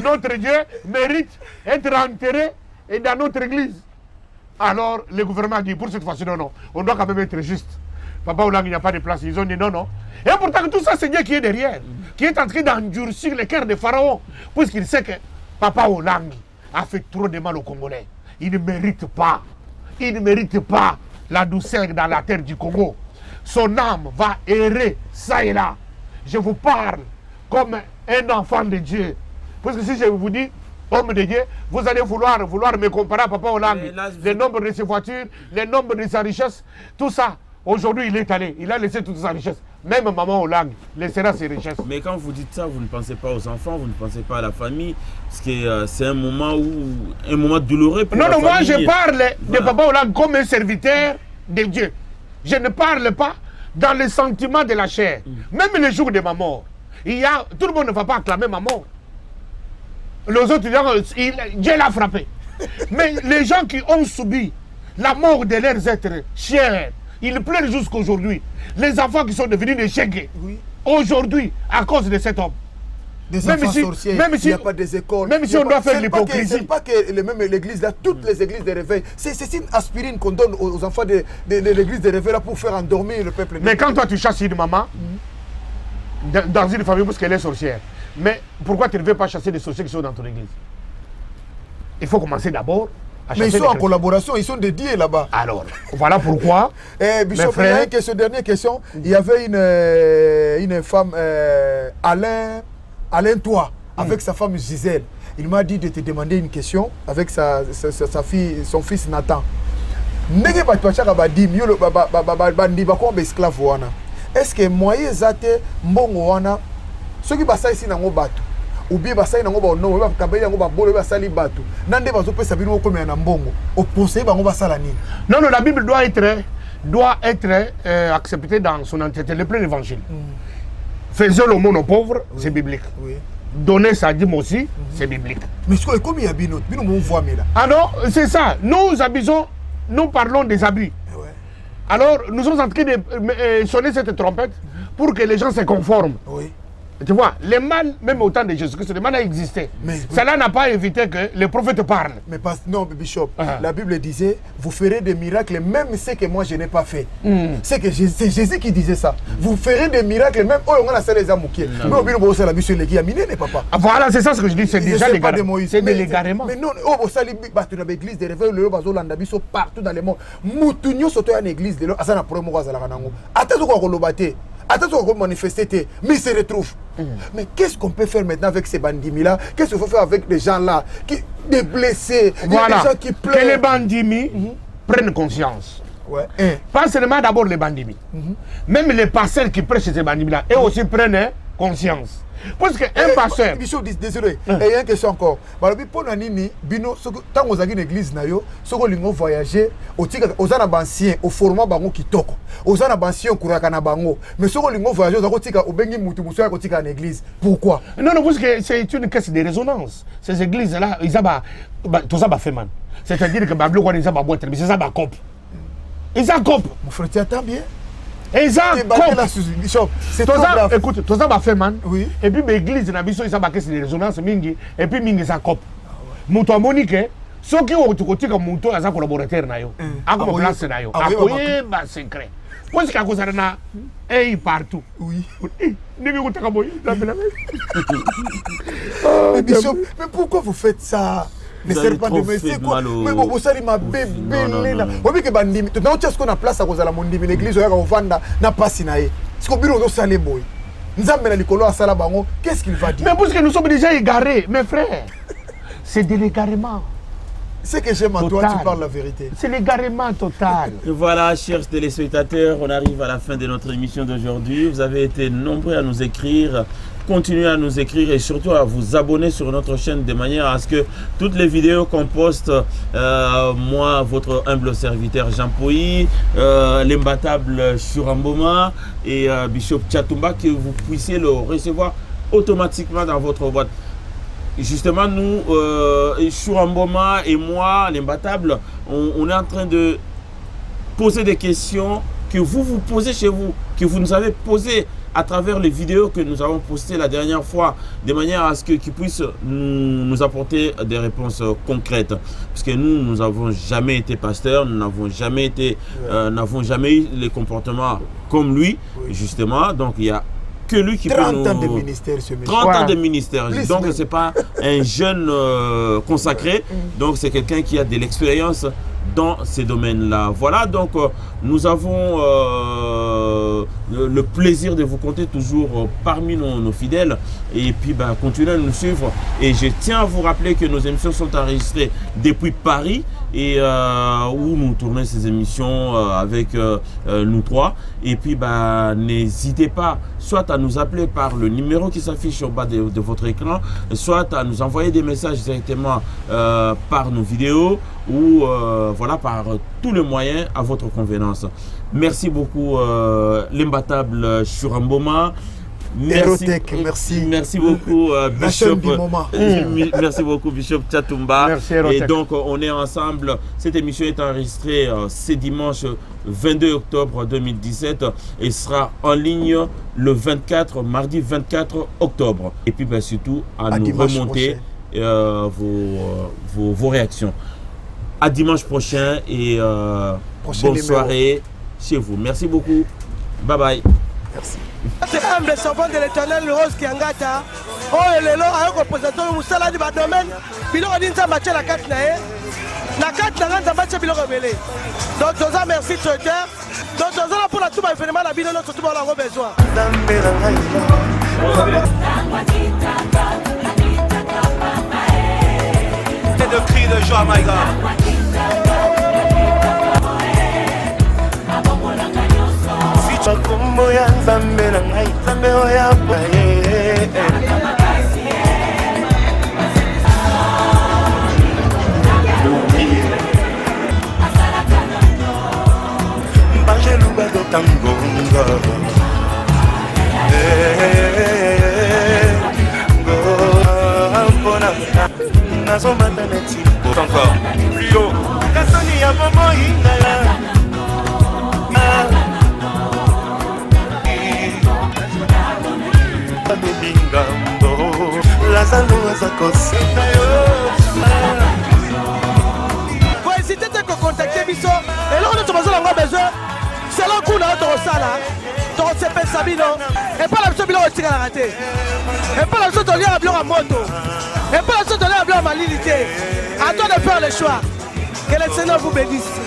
Notre Dieu mérite d'être enterré dans notre église. Alors le gouvernement dit pour cette fois-ci, non, on doit quand même être juste. Papa Olang, il n'y a pas de place. Ils ont dit non. Et pourtant tout ça, c'est Dieu qui est derrière, qui est en train d'endurcir le cœur de Pharaon, puisqu'il sait que Papa Olang a fait trop de mal aux Congolais. Il ne mérite pas. Il ne mérite pas la douceur dans la terre du Congo. Son âme va errer ça et là. Je vous parle comme un enfant de Dieu. Parce que si je vous dis homme de Dieu, vous allez vouloir me comparer à Papa Olang. Le nombre de ses voitures, le nombre de sa richesse, tout ça. Aujourd'hui, il est allé. Il a laissé toute sa richesse. Même Maman Olang laissera ses richesses. Mais quand vous dites ça, vous ne pensez pas aux enfants, vous ne pensez pas à la famille. Parce que c'est un moment douloureux pour la famille. Moi je parle de Papa Olang comme un serviteur de Dieu. Je ne parle pas dans le sentiment de la chair. Même le jour de ma mort, tout le monde ne va pas acclamer ma mort. Les autres disent, Dieu l'a frappé. Mais les gens qui ont subi la mort de leurs êtres chers, ils pleurent jusqu'aujourd'hui. Les enfants qui sont devenus des chèques, aujourd'hui, à cause de cet homme. Des enfants sorciers, il n'y a pas des écoles. Même si on doit faire l'hypocrisie. Ce n'est pas que même l'église, là, toutes les églises de réveil, c'est une aspirine qu'on donne aux enfants de l'église de réveil là, pour faire endormir le peuple. Mais quand toi tu chasses une maman, dans une famille parce qu'elle est sorcière, mais pourquoi tu ne veux pas chasser des sorciers qui sont dans ton église? Il faut commencer d'abord. Mais ils sont en collaboration, ils sont dédiés là-bas. Alors, voilà pourquoi. Bishop, il y a une question, dernière question. Il y avait une femme, Alain Toit, avec sa femme Gisèle. Il m'a dit de te demander une question avec sa fille, son fils Nathan. Est-ce que moyen zate mbongo wana ceux qui basa ici nango bato ou bien basa nango ba no ba kabeli nango ba bolo ba sali bato nande bazo pesa bino ko na mbongo opposé bango basala nini? Non, la Bible doit être acceptée dans son entièreté, le plein évangile. Faisons l'aumône aux pauvres, c'est biblique. Oui. Donner sa dîme aussi, c'est biblique. Mais ce comme il y a bino mon voix mais là. Ah non, c'est ça. Nous parlons des habits. Ouais. Alors, nous sommes en train de sonner cette trompette pour que les gens se conforment. Oui. Tu vois, le mal, même au temps de Jésus-Christ, le mal a existé. Mais- Cela n'a pas évité que les prophètes parlent. Mais pas, non, Bishop, Ah. la Bible disait, vous ferez des miracles, même ce que moi je n'ai pas fait. C'est Jésus qui disait ça. Vous ferez des miracles, même oh, on a les amoukiers. Mais au bureau, c'est la mission les qui a miné, papa. Ah, voilà, c'est ça ce que je dis, c'est déjà sais pas de l'égarement. Moïse. C'est de Mais- l'égarement. Mais non, oh, ça, l'église de réveil, le bazo landabiso partout dans le monde. Moutounio surtout en église de l'eau, à ça n'a pas de à la ranango. Attends, on va le attends, on va manifester, mais ils se retrouvent. Mais qu'est-ce qu'on peut faire maintenant avec ces bandits-là? Qu'est-ce qu'il faut faire avec des gens-là, des blessés, Voilà, des gens qui pleurent? que les bandits prennent conscience. Ouais. Pas seulement d'abord les bandits. Même les pasteurs qui prêchent ces bandits-là, eux aussi prennent conscience. Parce qu'un pasteur... Bichot, désolé, il y a une question encore. Pour Nanini, tant que vous avez une église, si vous voulez voyager, vous avez un ancien, au format bango qui toque. Vous avez un ancien, au bango. Mais si vous voulez voyager, vous avez une église. Pourquoi? Non, non, parce que c'est une caisse de résonance. Ces églises-là, ils ont tout ça fait mal. C'est-à-dire que Bablo, ils ont boîte, mais c'est ça, ils copent. Ils ont copent. Mon frère, tu attends bien. Ils ont copent. C'est trop grave. Écoute, tout ça va faire mal. Oui. Et puis l'église, ils ont une caisse de résonance, mingi, et puis mingi, ça copent. Mouto à Monique, ceux qui ont été comme Mouto, ils ont collaborateur, à comme place, akoye, secret. Parce qu'à cause de ça, ils partout. Oui. Mais Bishop, mais pourquoi vous faites ça? Les Vous avez serpents trop de mer, fait c'est de quoi? mal au- Mais bon, vous savez, ma bébé, Non, non, non. vous voyez que bandimi, tout le monde, ce qu'on a place à cause de la mondimi, l'église, on va n'a pas sinaé. Ce qu'on bureau, on salé boy. Nous avons mis l'écolo à Salabango, qu'est-ce qu'il va dire? Mais parce que nous sommes déjà égarés, mes frères. C'est de l'égarement. C'est que j'aime en toi, Total. tu parles la vérité. C'est l'égarement total. Et voilà, chers téléspectateurs, on arrive à la fin de notre émission d'aujourd'hui. Vous avez été nombreux à nous écrire. Continuez à nous écrire et surtout à vous abonner sur notre chaîne de manière à ce que toutes les vidéos qu'on poste, moi, votre humble serviteur Jean Pouy, l'imbattable Shuramboma et Bishop Chatumba, que vous puissiez le recevoir automatiquement dans votre boîte. Justement, nous, Shuramboma et moi, l'imbattable, on est en train de poser des questions que vous posez chez vous, que vous nous avez posées à travers les vidéos que nous avons postées la dernière fois, de manière à ce qu'ils puissent nous apporter des réponses concrètes. Parce que nous n'avons jamais été pasteurs, nous n'avons jamais été, n'avons jamais eu les comportements comme lui, justement. Donc il y a que lui qui peut 30 nous... ans de ministère, ce monsieur. 30 ans de ministère. Plus Donc, même. ce n'est pas un jeune consacré. Donc, c'est quelqu'un qui a de l'expérience dans ces domaines-là. Voilà, donc, nous avons le plaisir de vous compter toujours parmi nos fidèles. Et puis, continuez à nous suivre. Et je tiens à vous rappeler que nos émissions sont enregistrées depuis Paris et où nous tournons ces émissions avec nous trois. Et puis, n'hésitez pas soit à nous appeler par le numéro qui s'affiche au bas de votre écran, soit à nous envoyer des messages directement par nos vidéos ou voilà, par tous les moyens à votre convenance. Merci beaucoup l'imbattable Shuramboma. Hérotech, merci. Merci beaucoup La chaîne Bishop. du moment. Merci beaucoup Bishop Chatumba. Merci, Hérotech. Et donc on est ensemble. Cette émission est enregistrée ce dimanche 22 octobre 2017 et sera en ligne le 24, mardi 24 octobre. Et puis surtout à nous dimanche remonter vos réactions. À dimanche prochain et Prochain bonne numéro. soirée chez vous. Merci beaucoup. Bye bye. Merci. C'est humble servant de l'éternel Rose Kiangata. Oh, lelo ayo représenter le musala du domaine. Biloko di nzamba tia la carte na ye. La carte na nzamba tia biloko belé. Donc toza merci traiteur. Donc toza là pour la tout événement la bino tout ba la besoin. C'est de cris de joie, my God. Makombo ya nzambe na ngai nzambe oya baye bangeluba dotangonga mpona nazomata neti Encore. Plus haut. kasoni ya bomoyingala baby naza kosinga yo. Hésitez de contacter biso et là on est besoin besoin c'est là qu'on a dans ça là dans ce pays Sabino et pas la chose bilo tika la raté et pas la chose de lire à moto et pas la chose de lire à malilité. À toi de faire le choix. Que le Seigneur vous bénisse.